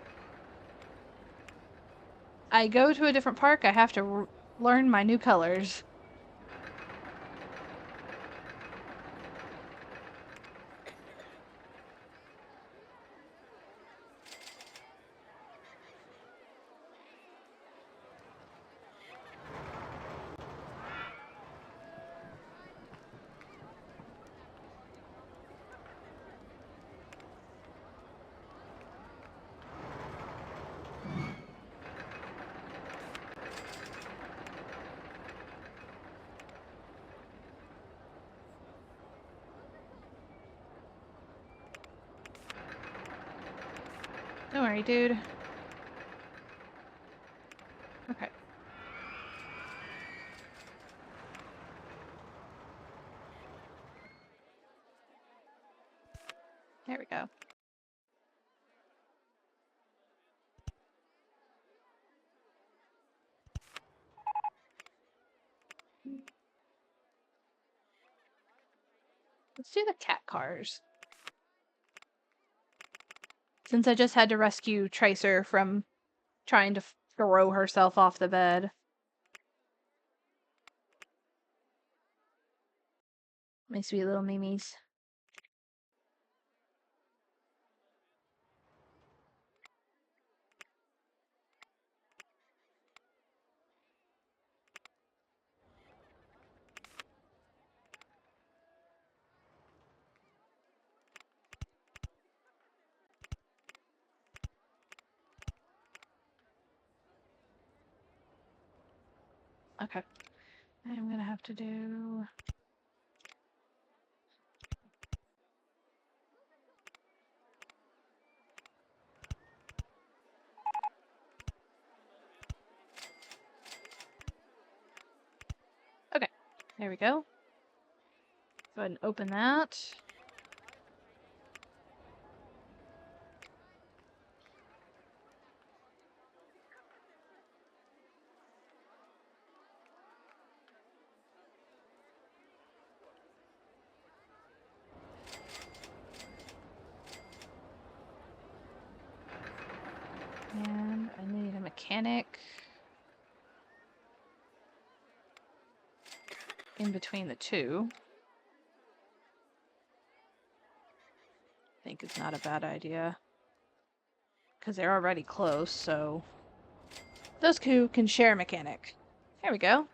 I go to a different park, I have to learn my new colors. Don't worry, dude. Okay. There we go. Let's do the cat cars. Since I just had to rescue Tracer from trying to throw herself off the bed. My sweet little mimis. Okay. I'm gonna have to do... Okay. There we go. Go ahead and open that. And I need a mechanic. in between the two. I think it's not a bad idea. Because they're already close, so those two can share a mechanic. There we go.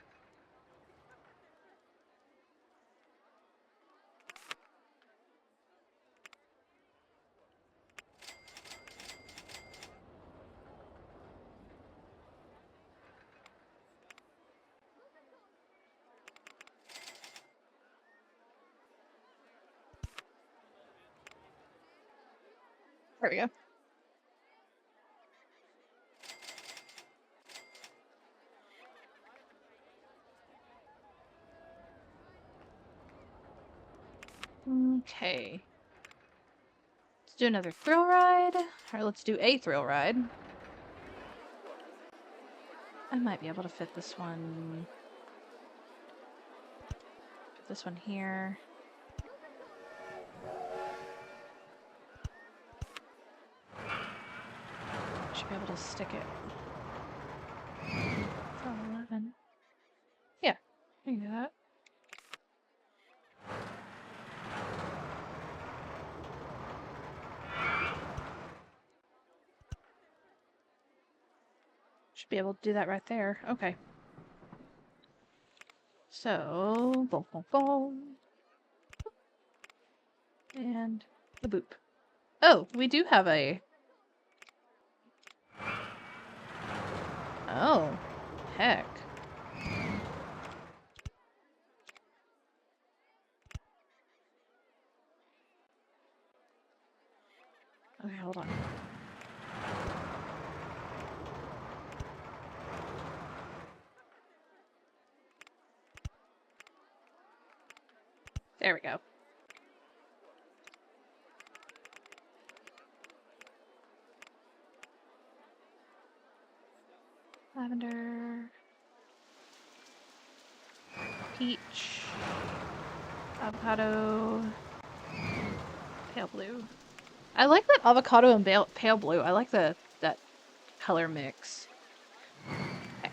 There we go. Okay. Let's do another thrill ride. Or let's do a thrill ride. I might be able to fit this one. Put this one here. Should be able to stick it. Oh, 11. Yeah, I can do that. Should be able to do that right there. Okay. So, boom, boom, boom. And the boop. Oh, we do have a... Oh, heck. Okay, hold on. There we go. Lavender. Peach. Avocado. Pale blue. I like that avocado and pale blue. I like that color mix. Heck.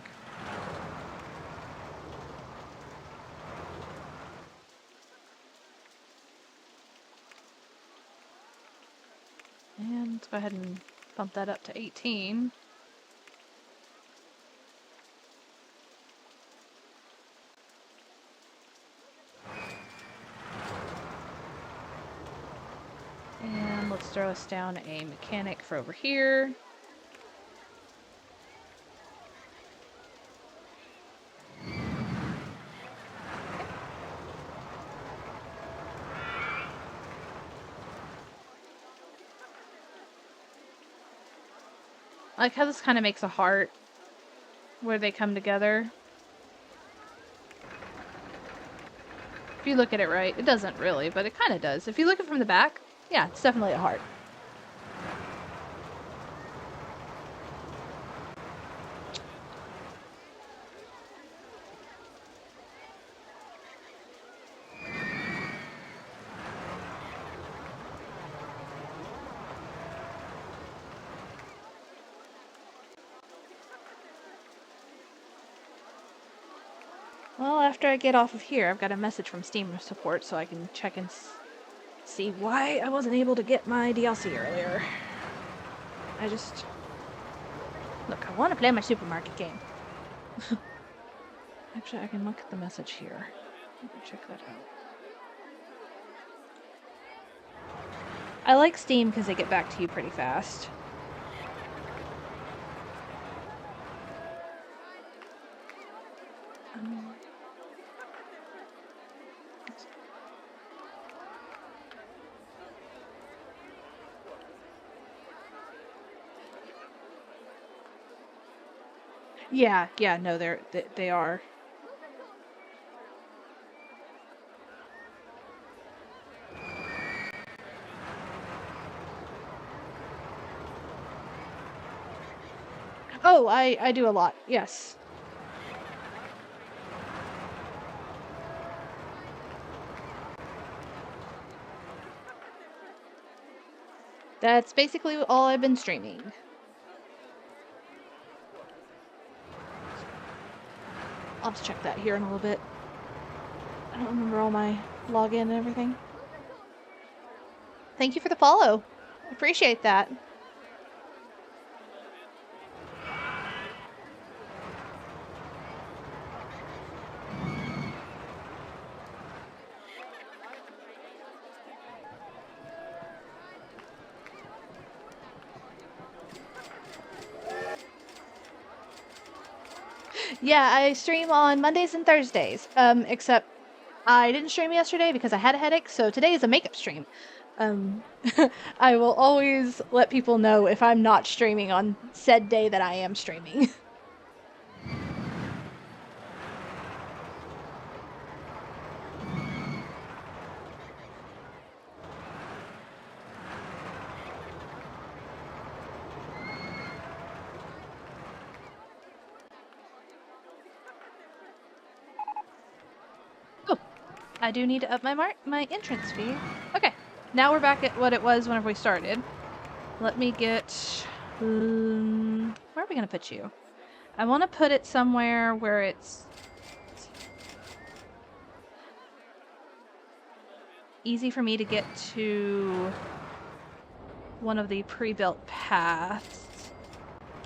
And let's go ahead and bump that up to 18. And let's throw us down a mechanic for over here. I like how this kind of makes a heart where they come together. If you look at it right, it doesn't really, but it kind of does. If you look at it from the back, yeah, it's definitely a heart. Well, after I get off of here, I've got a message from Steam support so I can check and see why I wasn't able to get my DLC earlier. Look, I want to play my supermarket game. Actually, I can look at the message here. Let me check that out. I like Steam because they get back to you pretty fast. Yeah, no, they are. Oh, I do a lot, yes. That's basically all I've been streaming. I'll have to check that here in a little bit. I don't remember all my login and everything. Thank you for the follow. Appreciate that. Yeah, I stream on Mondays and Thursdays. Except I didn't stream yesterday because I had a headache, so today is a makeup stream. I will always let people know if I'm not streaming on said day that I am streaming. Oh, I do need to up my entrance fee. Okay, now we're back at what it was whenever we started. Let me get... where are we going to put you? I want to put it somewhere where it's easy for me to get to one of the pre-built paths.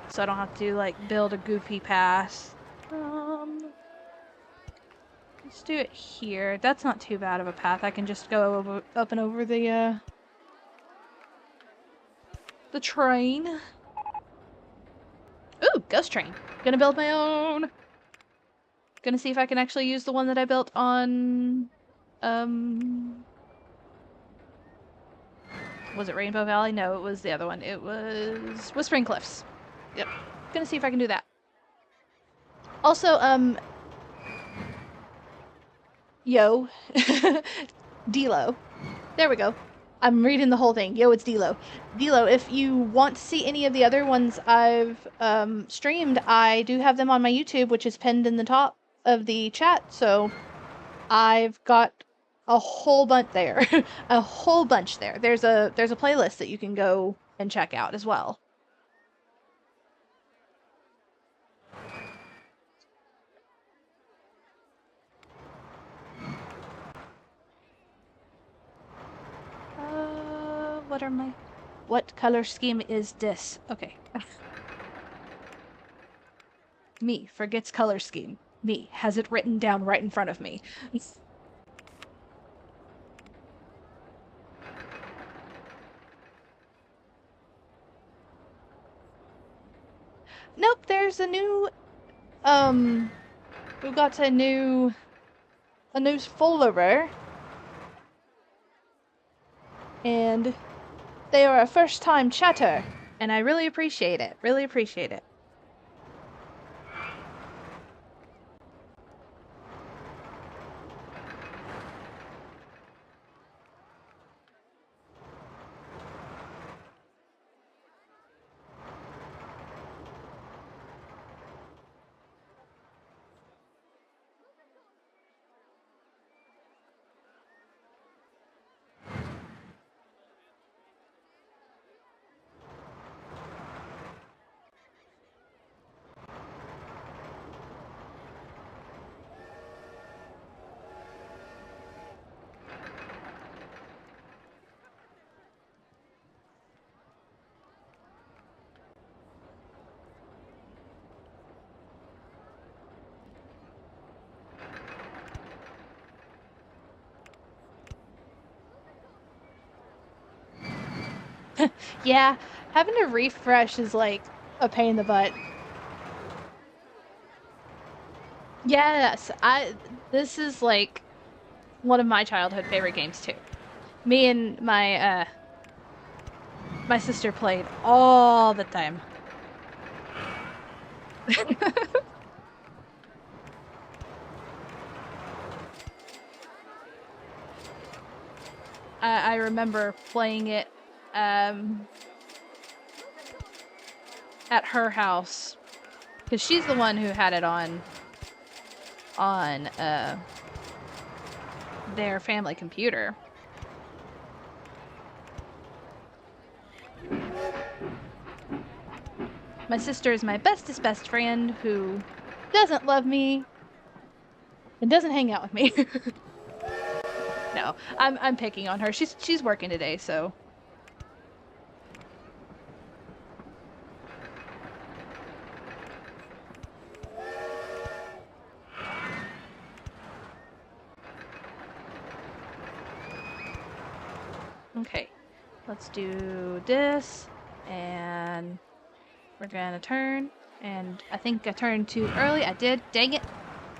So I don't have to, like, build a goofy path. Let's do it here. That's not too bad of a path. I can just go up and over the train. Ooh, ghost train. Gonna build my own. Gonna see if I can actually use the one that I built on, was it Rainbow Valley? No, it was the other one. It was Whispering Cliffs. Yep. Gonna see if I can do that. Also, yo. D-Lo. There we go. I'm reading the whole thing. Yo, it's D-Lo. D-Lo, if you want to see any of the other ones I've streamed, I do have them on my YouTube, which is pinned in the top of the chat. So I've got a whole bunch there. A whole bunch there. There's a playlist that you can go and check out as well. What color scheme is this? Okay. Me forgets color scheme. Me has it written down right in front of me. Nope, there's a new, we've got a new follower. And they are a first-time chatter. And I really appreciate it. Really appreciate it. Yeah, having to refresh is like a pain in the butt. Yes, this is like one of my childhood favorite games too. Me and my sister played all the time. I remember playing it at her house because she's the one who had it on their family computer. My sister is my bestest best friend who doesn't love me and doesn't hang out with me. No, I'm picking on her. She's working today, so. Okay, let's do this, and we're gonna turn, and I think I turned too early. I did, dang it.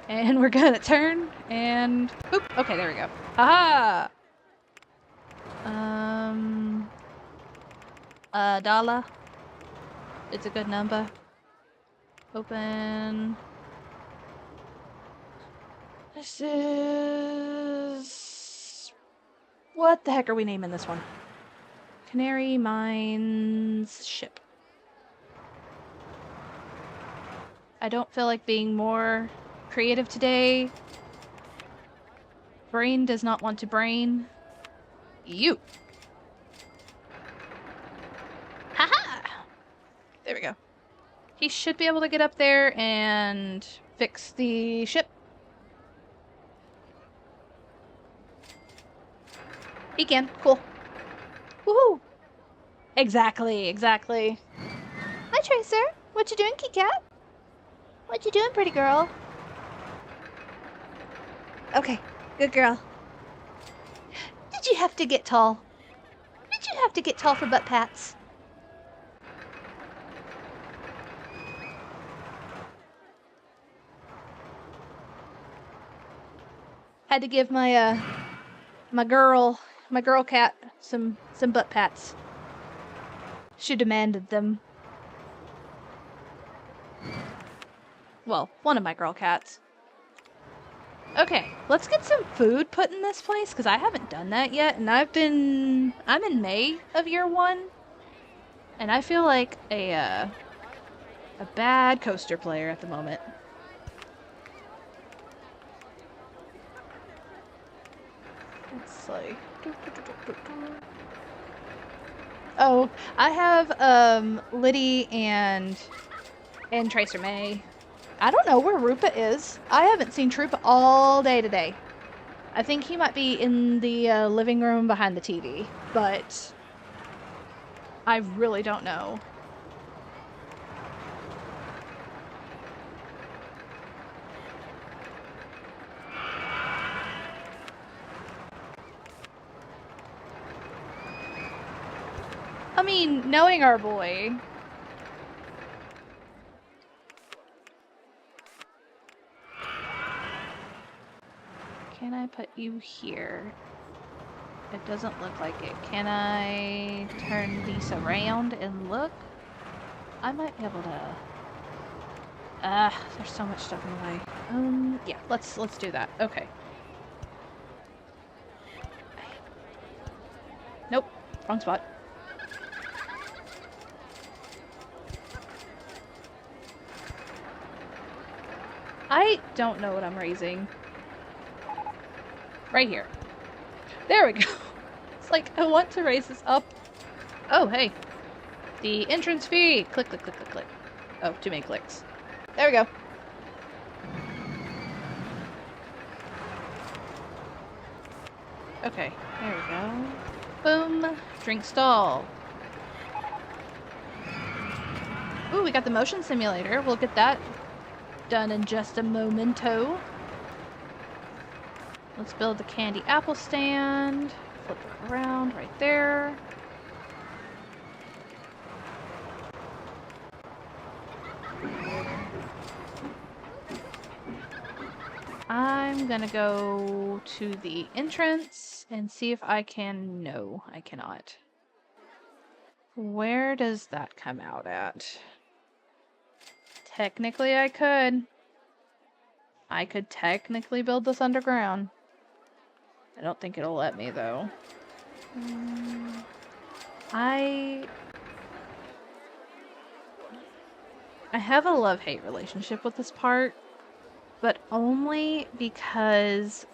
And we're gonna turn, and boop. Okay, there we go. Haha! Dollar. It's a good number. Open. This is... What the heck are we naming this one? Canary Mines ship. I don't feel like being more creative today. Brain does not want to brain. You. Haha! There we go. He should be able to get up there and fix the ship. He can. Cool. Woohoo! Exactly, exactly. Hi, Tracer. What you doing, Kit Kat? What you doing, pretty girl? Okay, good girl. Did you have to get tall? Did you have to get tall for butt pats? Had to give my my girl cat some butt pats. She demanded them. Well, one of my girl cats. Okay, let's get some food put in this place, because I haven't done that yet, and I'm in May of year 1, and I feel like a bad coaster player at the moment. It's like... Oh, I have, Liddy and Tracer May. I don't know where Rupa is. I haven't seen Trupa all day today. I think he might be in the living room behind the TV, but I really don't know. I mean, knowing our boy... Can I put you here? It doesn't look like it. Can I turn these around and look? I might be able to... there's so much stuff in the way. Yeah, let's do that. Okay. Nope, wrong spot. I don't know what I'm raising. Right here. There we go. It's like, I want to raise this up. Oh, hey. The entrance fee. Click, click, click, click, click. Oh, too many clicks. There we go. Okay, there we go. Boom. Drink stall. Ooh, we got the motion simulator. We'll get that done in just a momento. Let's build the candy apple stand. Flip it around right there. I'm gonna go to the entrance and see if I can... No, I cannot. Where does that come out at? Technically, I could. I could technically build this underground. I don't think it'll let me, though. I have a love-hate relationship with this part, but only because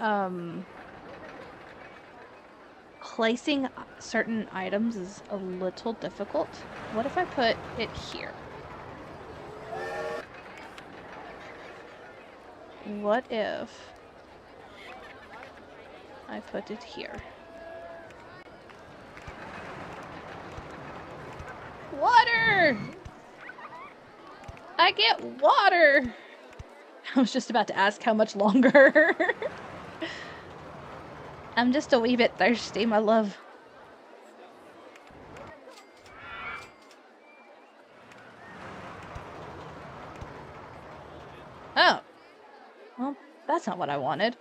placing certain items is a little difficult. What if I put it here? What if I put it here. Water! I get water! I was just about to ask how much longer. I'm just a wee bit thirsty, my love. Oh. Well, that's not what I wanted.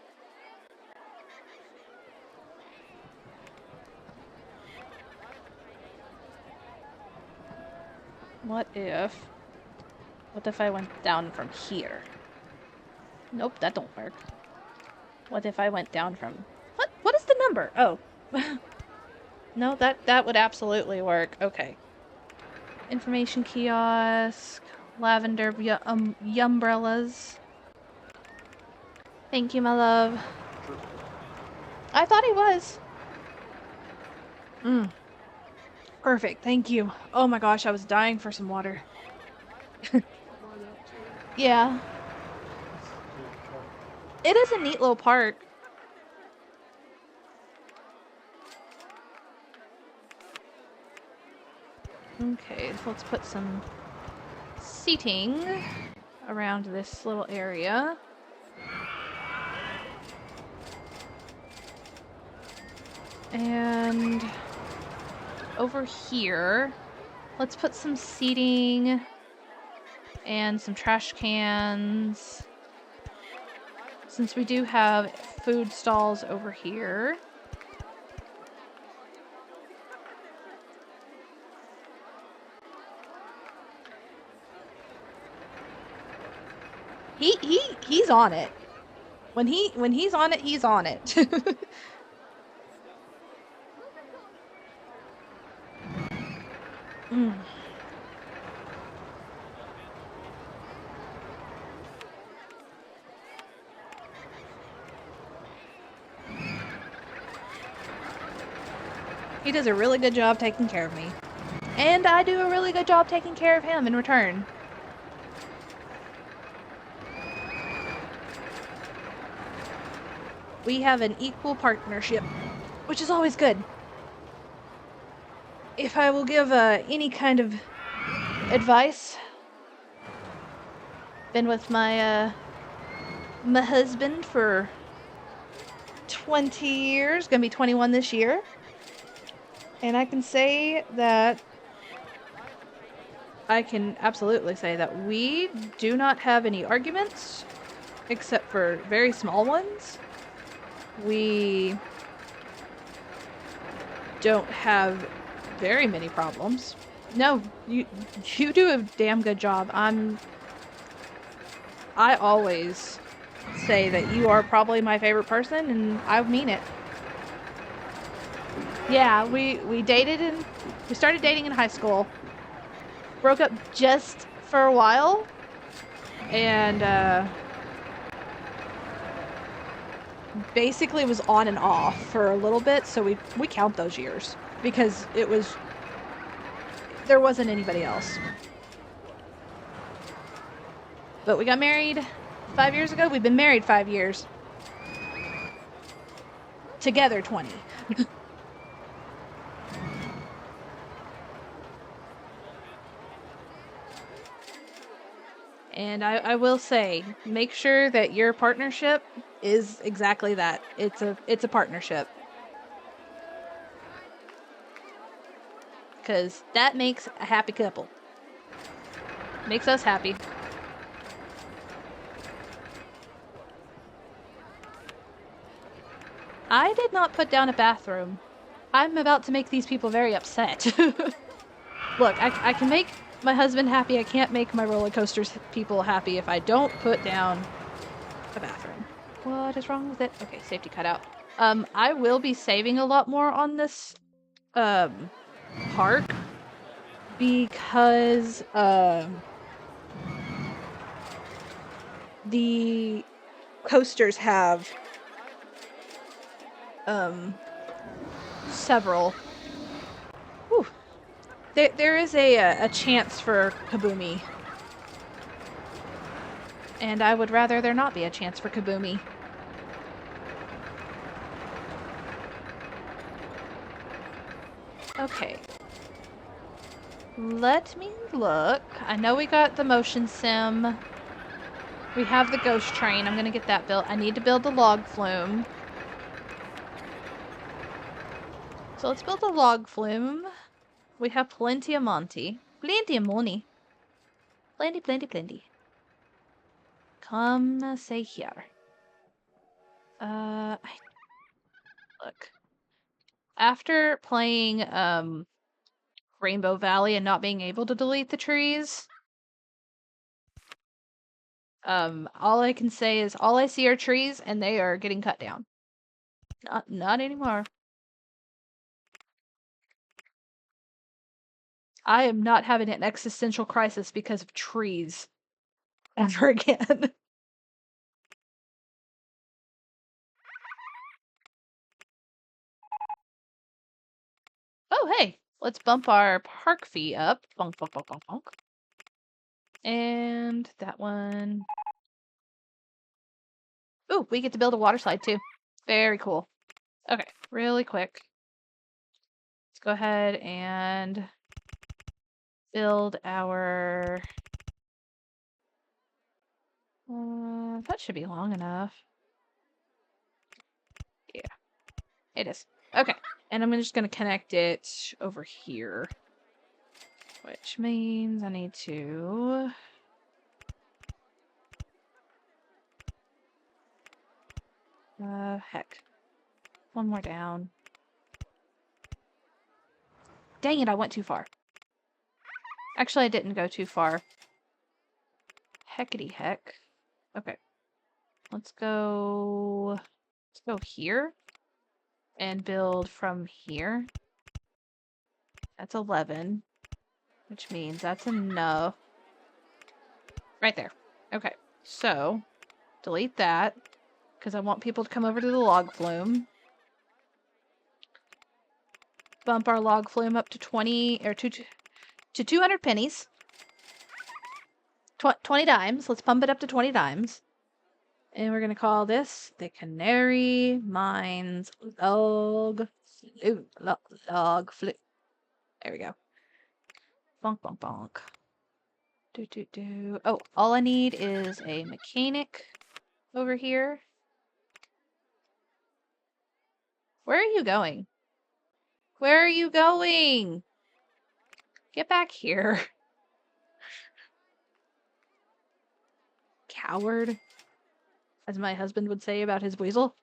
What if I went down from here? Nope, that don't work. What if I went down from... What is the number? Oh. No, that would absolutely work. Okay. Information kiosk. Lavender umbrellas. Thank you, my love. I thought he was. Perfect, thank you. Oh my gosh, I was dying for some water. Yeah. It is a neat little park. Okay, so let's put some seating around this little area. And over here, let's put some seating and some trash cans. Since we do have food stalls over here. He's on it. When he's on it, he's on it. He does a really good job taking care of me. And I do a really good job taking care of him in return. We have an equal partnership, which is always good. If I will give any kind of advice, been with my husband for 20 years, gonna be 21 this year. And I can say that I can absolutely say that we do not have any arguments, except for very small ones. We don't have very many problems. No, you do a damn good job. I always say that you are probably my favorite person, and I mean it. Yeah, we started dating in high school. Broke up just for a while, and basically was on and off for a little bit, so we count those years because there wasn't anybody else. But we got married 5 years ago. We've been married 5 years. Together 20. And I will say, make sure that your partnership is exactly that. It's a partnership. Because that makes a happy couple. Makes us happy. I did not put down a bathroom. I'm about to make these people very upset. Look, I can make my husband happy. I can't make my roller coasters people happy if I don't put down a bathroom. What is wrong with it? Okay, safety cut out. I will be saving a lot more on this park because the coasters have several. Whew. There is a chance for kaboomy. And I would rather there not be a chance for kaboomy. Okay. Let me look. I know we got the motion sim. We have the ghost train. I'm gonna get that built. I need to build the log flume. So let's build a log flume. We have plenty of Monty. Plenty of money. Plenty, plenty, plenty. Come say here. Look. After playing Rainbow Valley and not being able to delete the trees, all I can say is all I see are trees and they are getting cut down. Not anymore. I am not having an existential crisis because of trees ever again. Oh, hey, let's bump our park fee up. Bonk, bonk, bonk, bonk, bonk. And that one. Ooh, we get to build a water slide too. Very cool. Okay, really quick. Let's go ahead and build our... that should be long enough. Yeah, it is. Okay, and I'm just going to connect it over here. Which means I need to... heck. One more down. Dang it, I went too far. Actually, I didn't go too far. Heckity heck. Okay. Let's go here and build from here. That's 11, which means that's enough. Right there. Okay. So, delete that because I want people to come over to the log flume. Bump our log flume up to 20 or to 200 pennies. 20 dimes. Let's pump it up to 20 dimes. And we're going to call this the Canary Mines log flute. Log flute. There we go. Bonk, bonk, bonk. Oh, all I need is a mechanic over here. Where are you going? Where are you going? Get back here. Coward. As my husband would say about his weasel.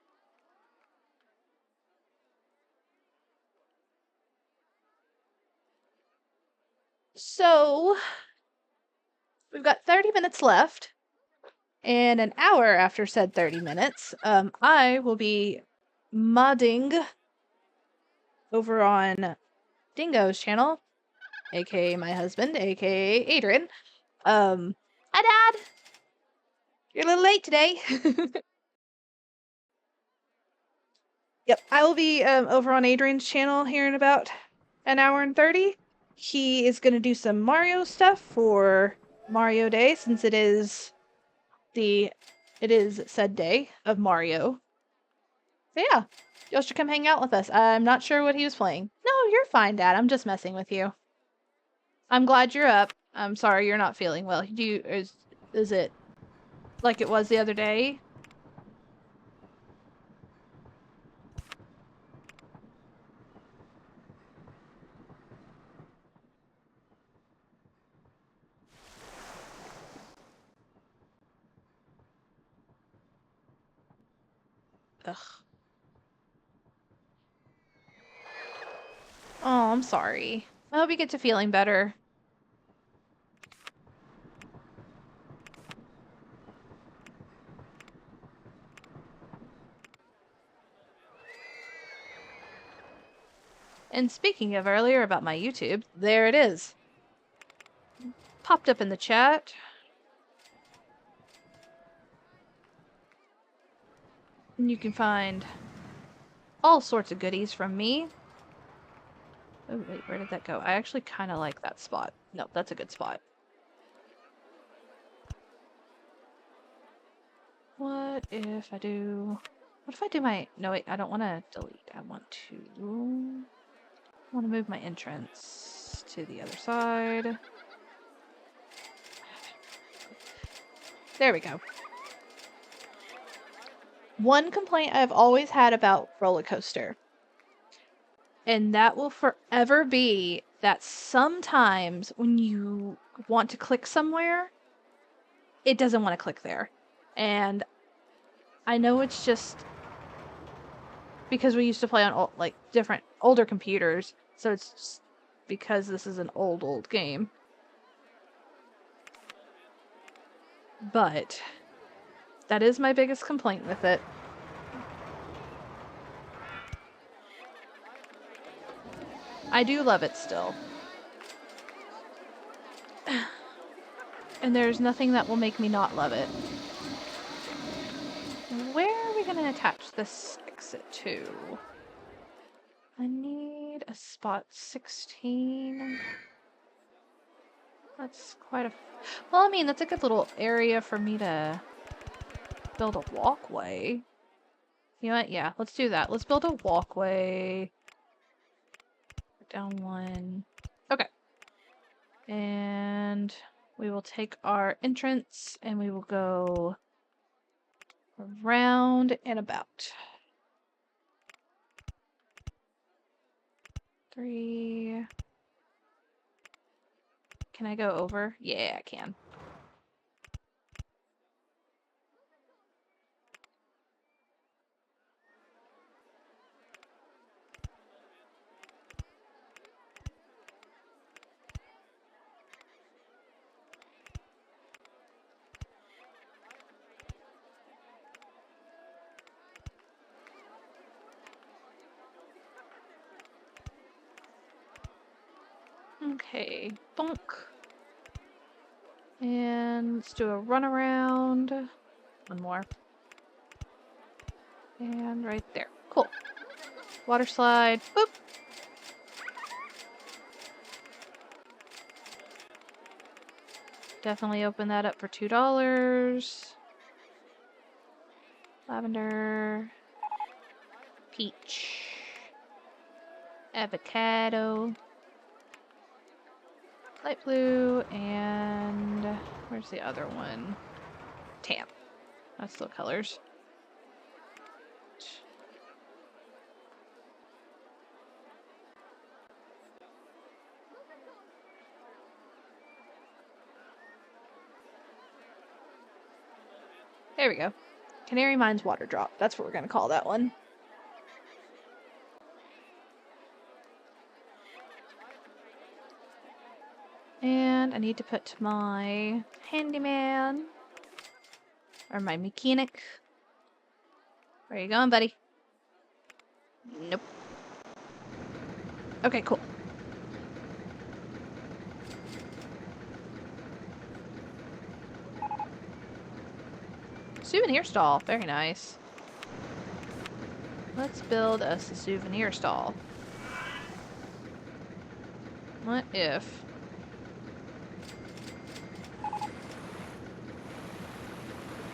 So, we've got 30 minutes left. And an hour after said 30 minutes, I will be modding over on Dingo's channel, aka my husband, aka Adrian. Hi, Dad! You're a little late today. Yep, I will be over on Adrian's channel here in about an hour and 30. He is going to do some Mario stuff for Mario Day, since it is said day of Mario. So yeah, y'all should come hang out with us. I'm not sure what he was playing. No, you're fine, Dad. I'm just messing with you. I'm glad you're up. I'm sorry you're not feeling well. Is it like it was the other day? Ugh. Oh, I'm sorry. I hope you get to feeling better. And speaking of earlier about my YouTube, there it is. Popped up in the chat. And you can find all sorts of goodies from me. Oh, wait, where did that go? I actually kind of like that spot. No, that's a good spot. What if I do... What if I do my... No, wait, I don't want to delete. I want to... want to move my entrance to the other side. There we go. One complaint I've always had about Roller Coaster, and that will forever be that sometimes when you want to click somewhere, it doesn't want to click there. And I know it's just because we used to play on different older computers, so it's just because this is an old game. But that is my biggest complaint with it. I do love it still. And there's nothing that will make me not love it. Where are we going to attach this exit to? I need a spot 16. That's quite a... Well, I mean, that's a good little area for me to build a walkway. You know what? Yeah, let's do that. Let's build a walkway. Down one. Okay. And we will take our entrance and we will go around and about. 3. Can I go over? Yeah, I can. Okay, bonk. And let's do a run around. One more. And right there. Cool. Water slide. Boop. Definitely open that up for $2. Lavender. Peach. Avocado. Light blue. And where's the other one? Tan. That's the colors. There we go. Canary Mines water drop. That's what we're going to call that one. And I need to put my handyman, or my mechanic. Where are you going, buddy? Nope. Okay, cool. Souvenir stall. Very nice. Let's build us a souvenir stall. What if...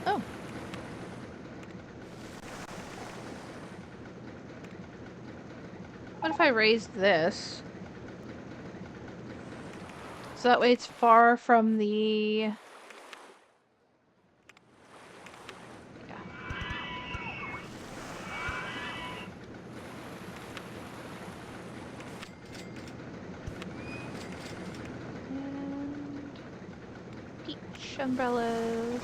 Oh. What if I raised this? So that way it's far from the... umbrellas.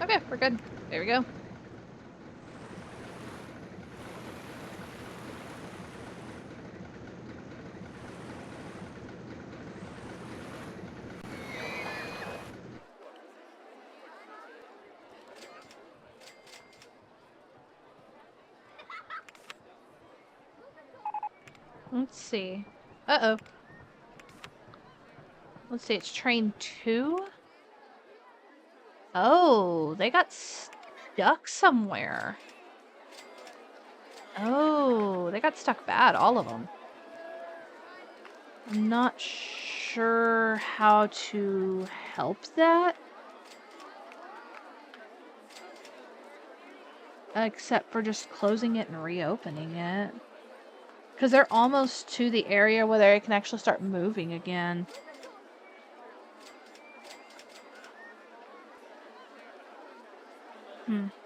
Okay, we're good. There we go. Let's see. Uh-oh. Let's see, it's train 2? Oh, they got stuck somewhere. Oh, they got stuck bad, all of them. I'm not sure how to help that. Except for just closing it and reopening it. Because they're almost to the area where they can actually start moving again.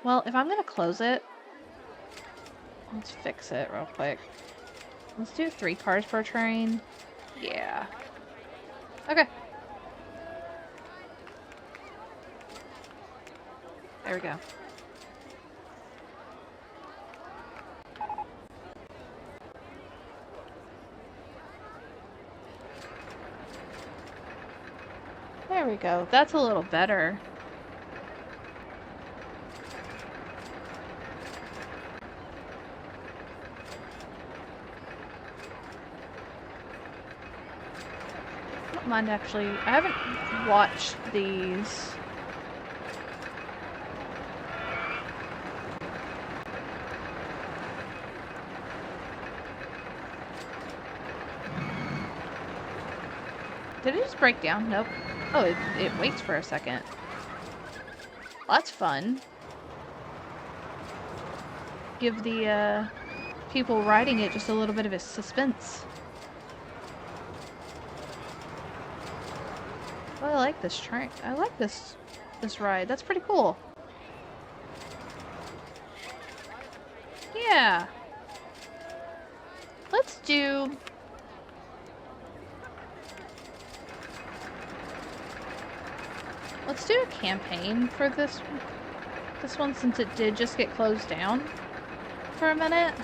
Well, if I'm gonna close it, let's fix it real quick. Let's do 3 cars per train. Yeah. Okay. There we go. There we go. That's a little better. I don't mind actually. I haven't watched these. Did it just break down? Nope. Oh, it waits for a second. Well, that's fun. Give the people riding it just a little bit of a suspense. Oh, I like this train. I like this ride. That's pretty cool. Yeah. Let's do... Let's do a campaign for this one since it did just get closed down for a minute.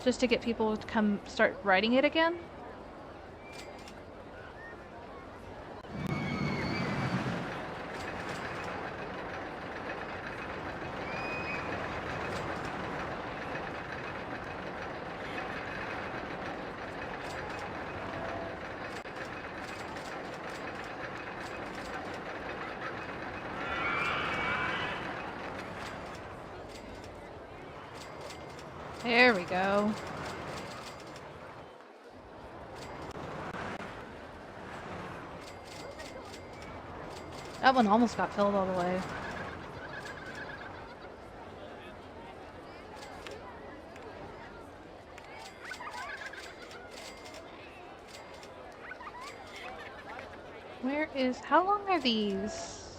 Just to get people to come start riding it again. There we go. That one almost got filled all the way. How long are these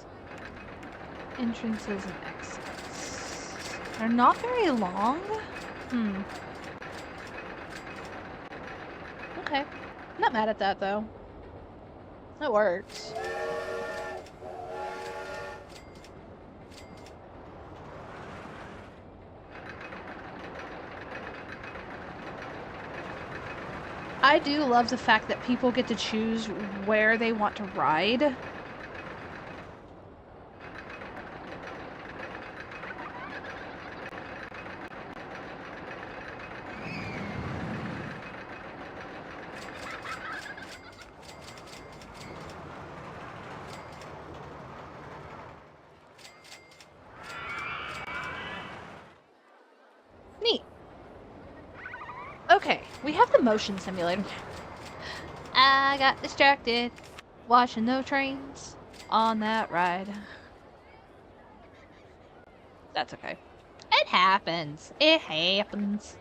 entrances and exits? They're not very long. Okay. Not mad at that, though. That works. I do love the fact that people get to choose where they want to ride. Neat. Okay, we have the motion simulator. I got distracted watching the trains on that ride. That's okay. It happens. It happens.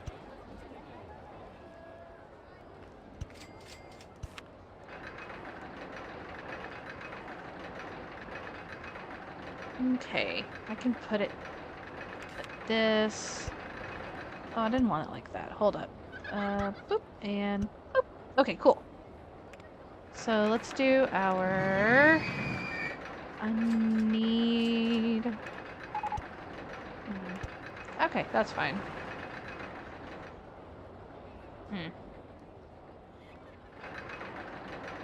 Okay, I can put it like this. Oh, I didn't want it like that. Hold up. Boop, and boop. Okay, cool. So let's do our... I need... Okay, that's fine.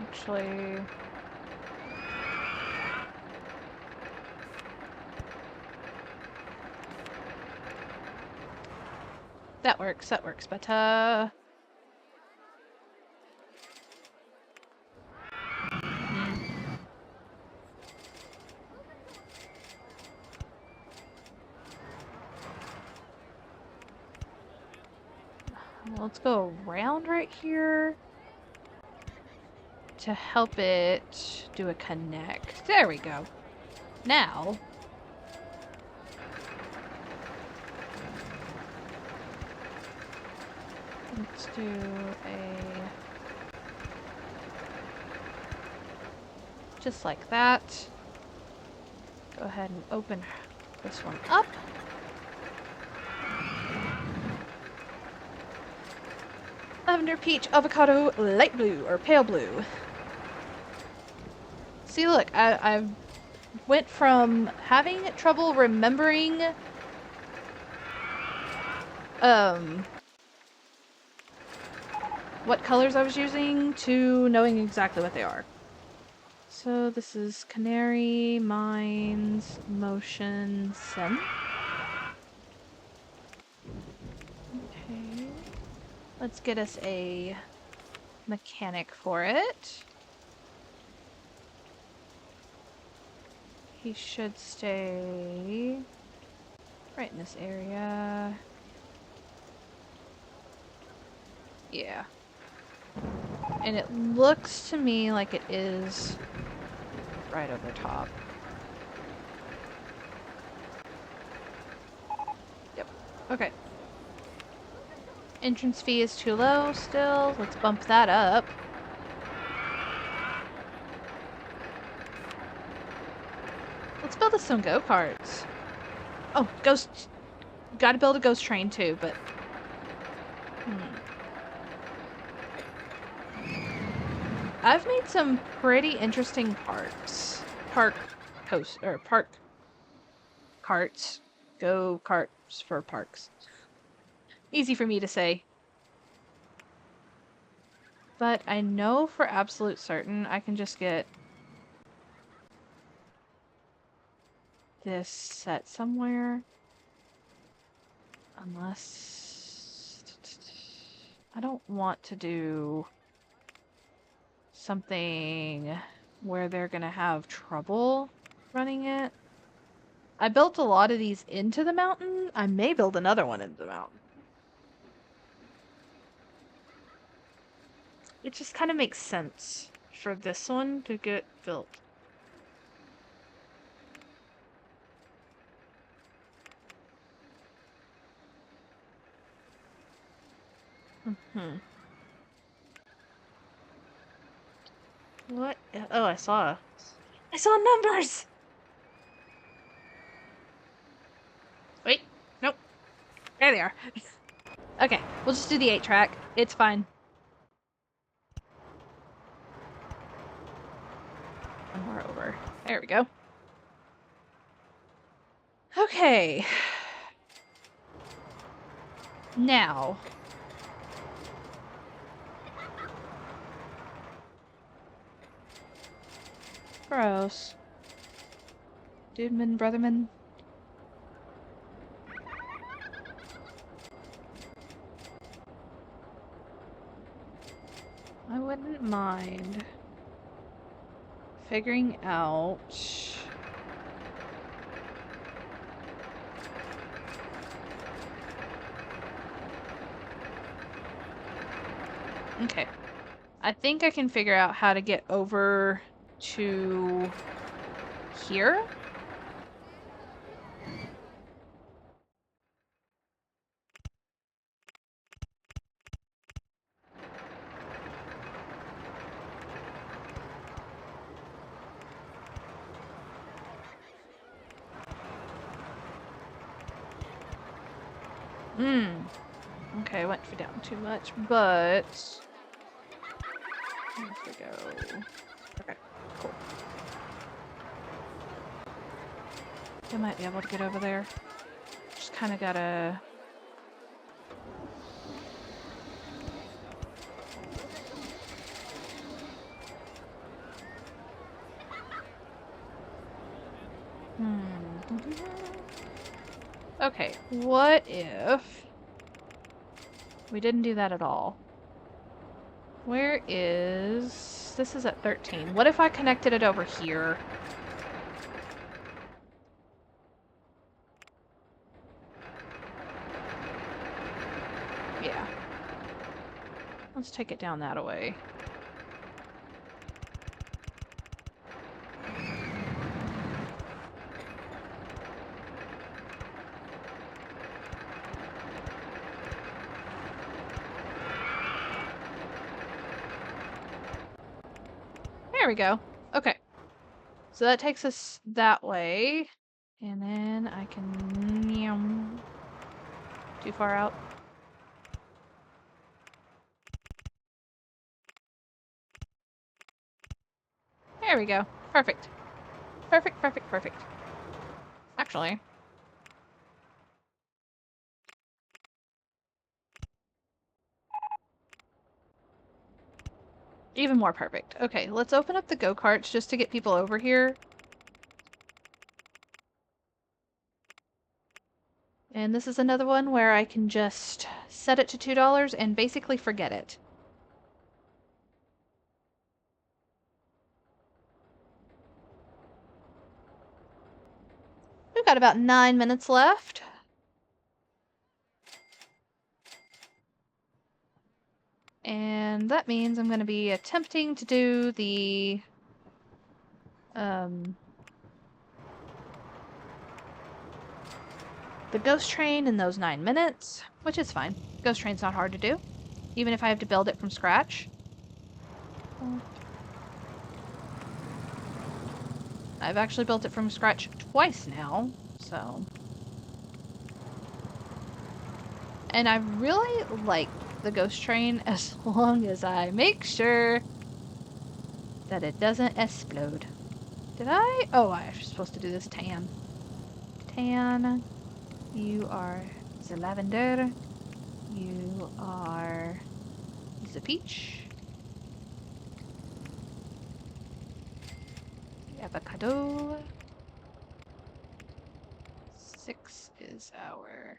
Actually... That works, but let's go around right here to help it do a connect. There we go. Now... Let's do a... just like that. Go ahead and open this one up. Lavender, peach, avocado, light blue, or pale blue. See, look, I went from having trouble remembering what colors I was using to knowing exactly what they are. So this is Canary Mines Motion Sim. Okay. Let's get us a mechanic for it. He should stay right in this area. Yeah. And it looks to me like it is right over top. Yep. Okay. Entrance fee is too low still. Let's bump that up. Let's build us some go-karts. Oh, ghost... Gotta build a ghost train too, but... I've made some pretty interesting parks. Park carts. Go-karts for parks. Easy for me to say. But I know for absolute certain I can just get this set somewhere. Unless... I don't want to do something where they're gonna have trouble running it. I built a lot of these into the mountain. I may build another one into the mountain. It just kind of makes sense for this one to get built. What? Oh, I saw numbers! Wait, nope. There they are. Okay, we'll just do the 8-track. It's fine. One more over. There we go. Okay. Now. Gross. Dudeman, brotherman. I wouldn't mind figuring out okay. I think I can figure out how to get over to here. Okay, I went down too much, but there we go. Okay, cool. I might be able to get over there. Just kind of gotta... Okay, what if we didn't do that at all? Where is... This is at 13. What if I connected it over here? Yeah. Let's take it down that way. There we go. Okay. So that takes us that way. And then I can... Too far out. There we go. Perfect. Perfect, perfect, perfect. Actually. Even more perfect. Okay, let's open up the go-karts just to get people over here. And this is another one where I can just set it to $2 and basically forget it. We've got about 9 minutes left. And that means I'm going to be attempting to do the ghost train in those 9 minutes, which is fine. Ghost train's not hard to do, even if I have to build it from scratch. I've actually built it from scratch twice now, so... And I really like the ghost train as long as I make sure that it doesn't explode. Did I? Oh, I was supposed to do this tan. Tan. You are the lavender. You are the peach. The avocado. 6 is our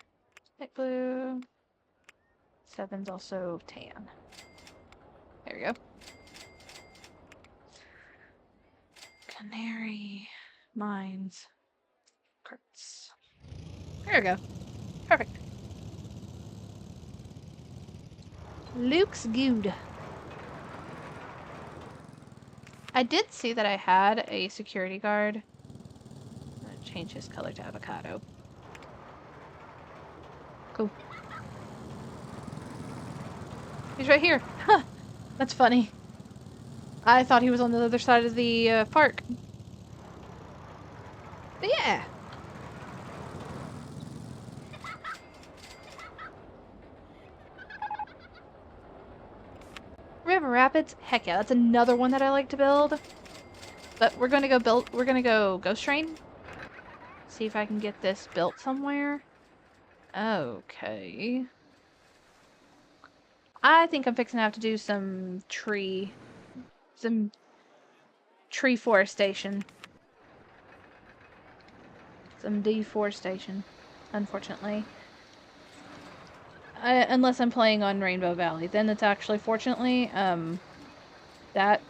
light blue. 7's also tan. There we go. Canary Mines. Carts. There we go. Perfect. Looks good. I did see that I had a security guard. I'm gonna change his color to avocado. Cool. He's right here. Huh. That's funny. I thought he was on the other side of the park. But yeah. River Rapids? Heck yeah, that's another one that I like to build. But we're gonna go Ghost Train. See if I can get this built somewhere. Okay. I think I'm fixing to have to do some tree forestation. Some deforestation, unfortunately. Unless I'm playing on Rainbow Valley, then it's actually, fortunately, that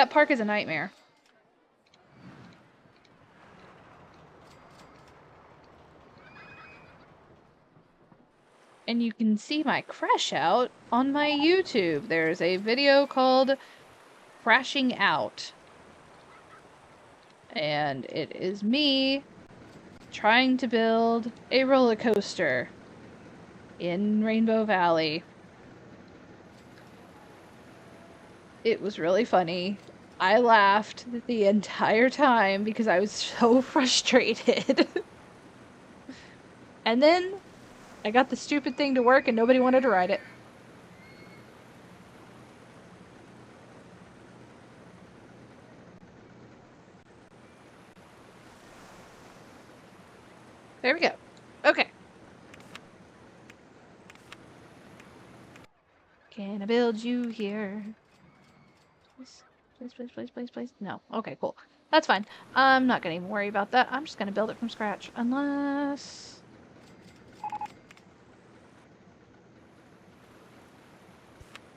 park is a nightmare. And you can see my crash out on my YouTube. There's a video called Crashing Out. And it is me trying to build a roller coaster in Rainbow Valley. It was really funny. I laughed the entire time because I was so frustrated. And then I got the stupid thing to work and nobody wanted to ride it. There we go. Okay. Can I build you here? Please. No. Okay, cool. That's fine. I'm not gonna even worry about that. I'm just gonna build it from scratch. Unless...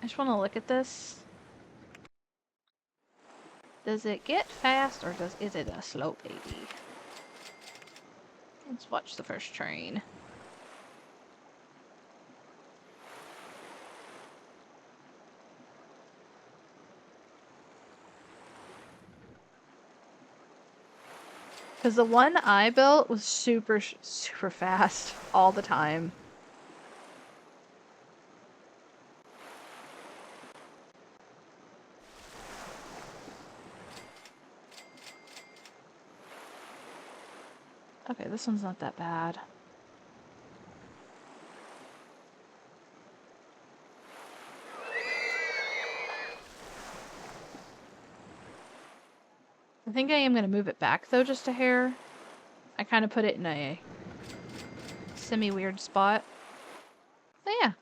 I just want to look at this. Does it get fast or is it a slow baby? Let's watch the first train. Because the one I built was super fast all the time. Okay, this one's not that bad. I think I am going to move it back, though, just a hair. I kind of put it in a semi-weird spot. But yeah.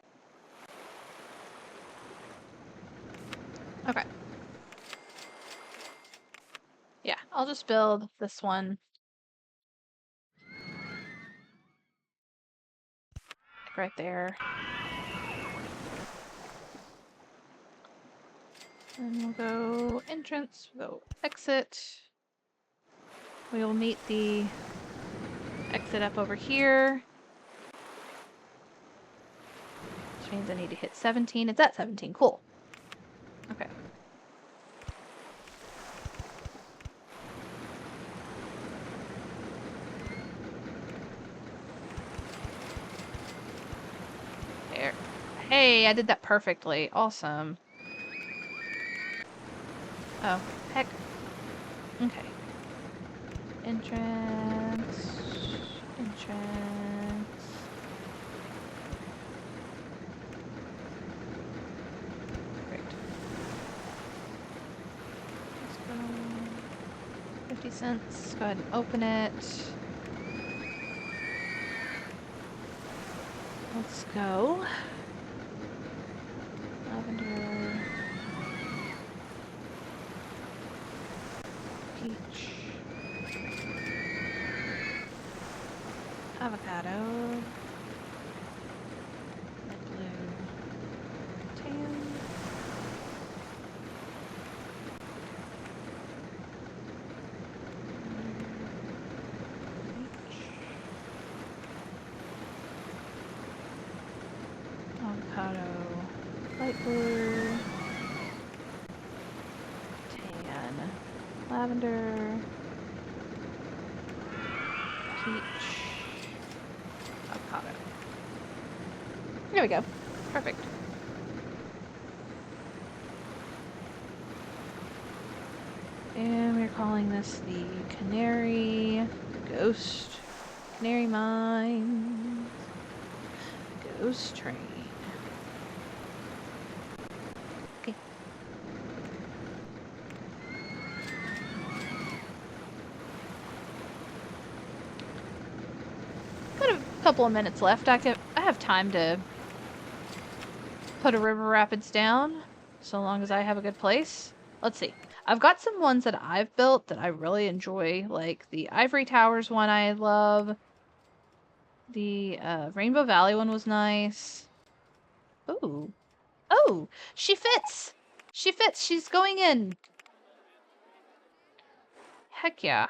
Okay. Yeah, I'll just build this one. Like right there. And we'll go entrance, we'll go exit. We will meet the exit up over here. Which means I need to hit 17. It's at 17. Cool. Okay. There. Hey, I did that perfectly. Awesome. Oh, heck. Okay. Entrance. Entrance. Great. Let's go. 50 cents. Go ahead and open it. Let's go. Lavender. Peach. Avocado. Red, blue. Tan. Peach. Avocado. Light blue. Tan. Lavender. Peach. Avocado. There we go. Perfect. And we're calling this the Canary Mines Ghost Train. Okay. Got a couple of minutes left. I have time to put a river rapids down, so long as I have a good place. Let's see. I've got some ones that I've built that I really enjoy, like the Ivory Towers one I love. The Rainbow Valley one was nice. Ooh. Oh, she fits! She fits! She's going in! Heck yeah.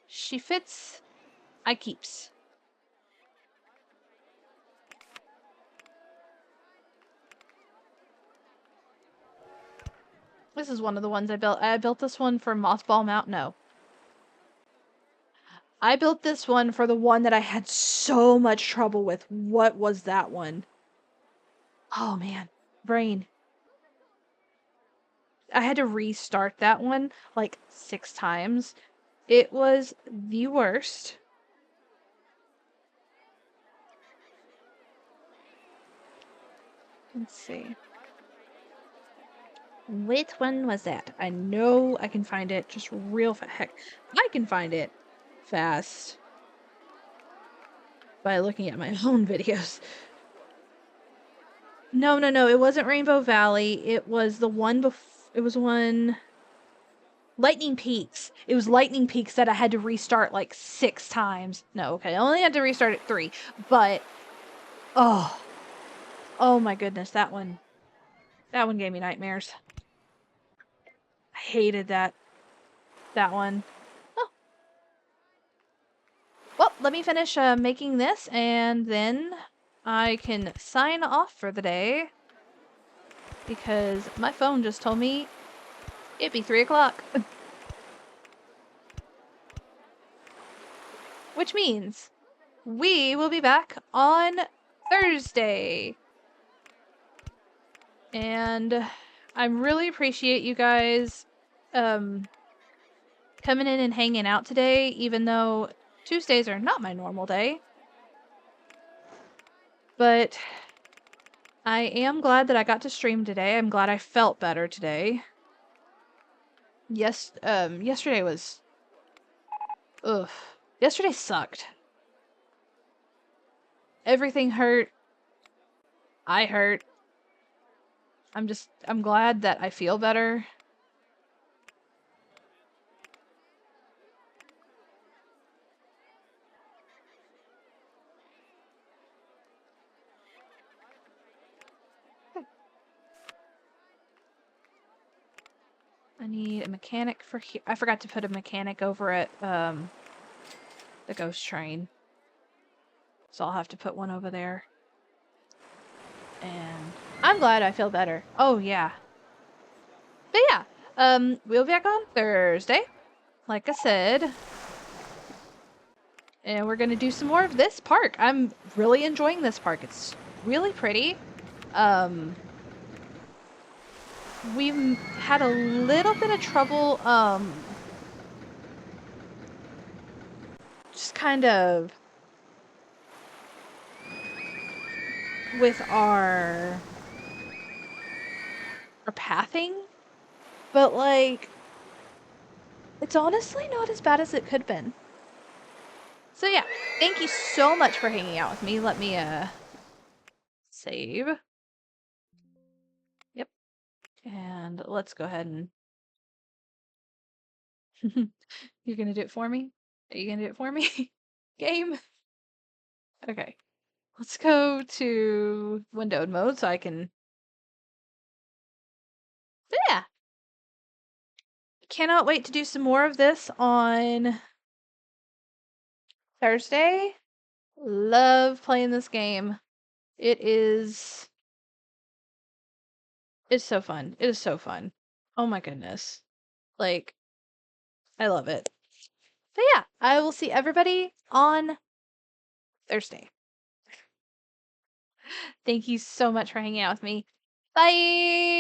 She fits. I keeps. This is one of the ones I built. I built this one for Mothball Mountain. No. I built this one for the one that I had so much trouble with. What was that one? Oh man. Brain. I had to restart that one like 6 times. It was the worst. Let's see. Which one was that? I know I can find it just real fast. Heck, I can find it fast by looking at my own videos. No, it wasn't Rainbow Valley. It was the one it was one... Lightning Peaks. It was Lightning Peaks that I had to restart like 6 times. No, okay, I only had to restart it 3. But, oh my goodness, that one gave me nightmares. I hated that one. Oh. Well, let me finish making this, and then I can sign off for the day. Because my phone just told me it'd be 3 o'clock. Which means we will be back on Thursday. And I really appreciate you guys coming in and hanging out today, even though Tuesdays are not my normal day. But I am glad that I got to stream today. I'm glad I felt better today. Yes, yesterday was... Ugh. Yesterday sucked. Everything hurt. I hurt. I'm glad that I feel better. I need a mechanic for here. I forgot to put a mechanic over at, the ghost train. So I'll have to put one over there. And I'm glad I feel better. Oh, yeah. But yeah, we'll be back on Thursday, like I said. And we're gonna do some more of this park. I'm really enjoying this park. It's really pretty. We've had a little bit of trouble, just kind of with our pathing, but like, it's honestly not as bad as it could have been. So yeah, thank you so much for hanging out with me. Let me, save. Yep. And let's go ahead and... You're gonna do it for me? Are you gonna do it for me? Game? Okay. Let's go to windowed mode so I can... But yeah. Cannot wait to do some more of this on Thursday. Love playing this game. It's so fun. It is so fun. Oh my goodness. Like, I love it. But yeah, I will see everybody on Thursday. Thank you so much for hanging out with me. Bye!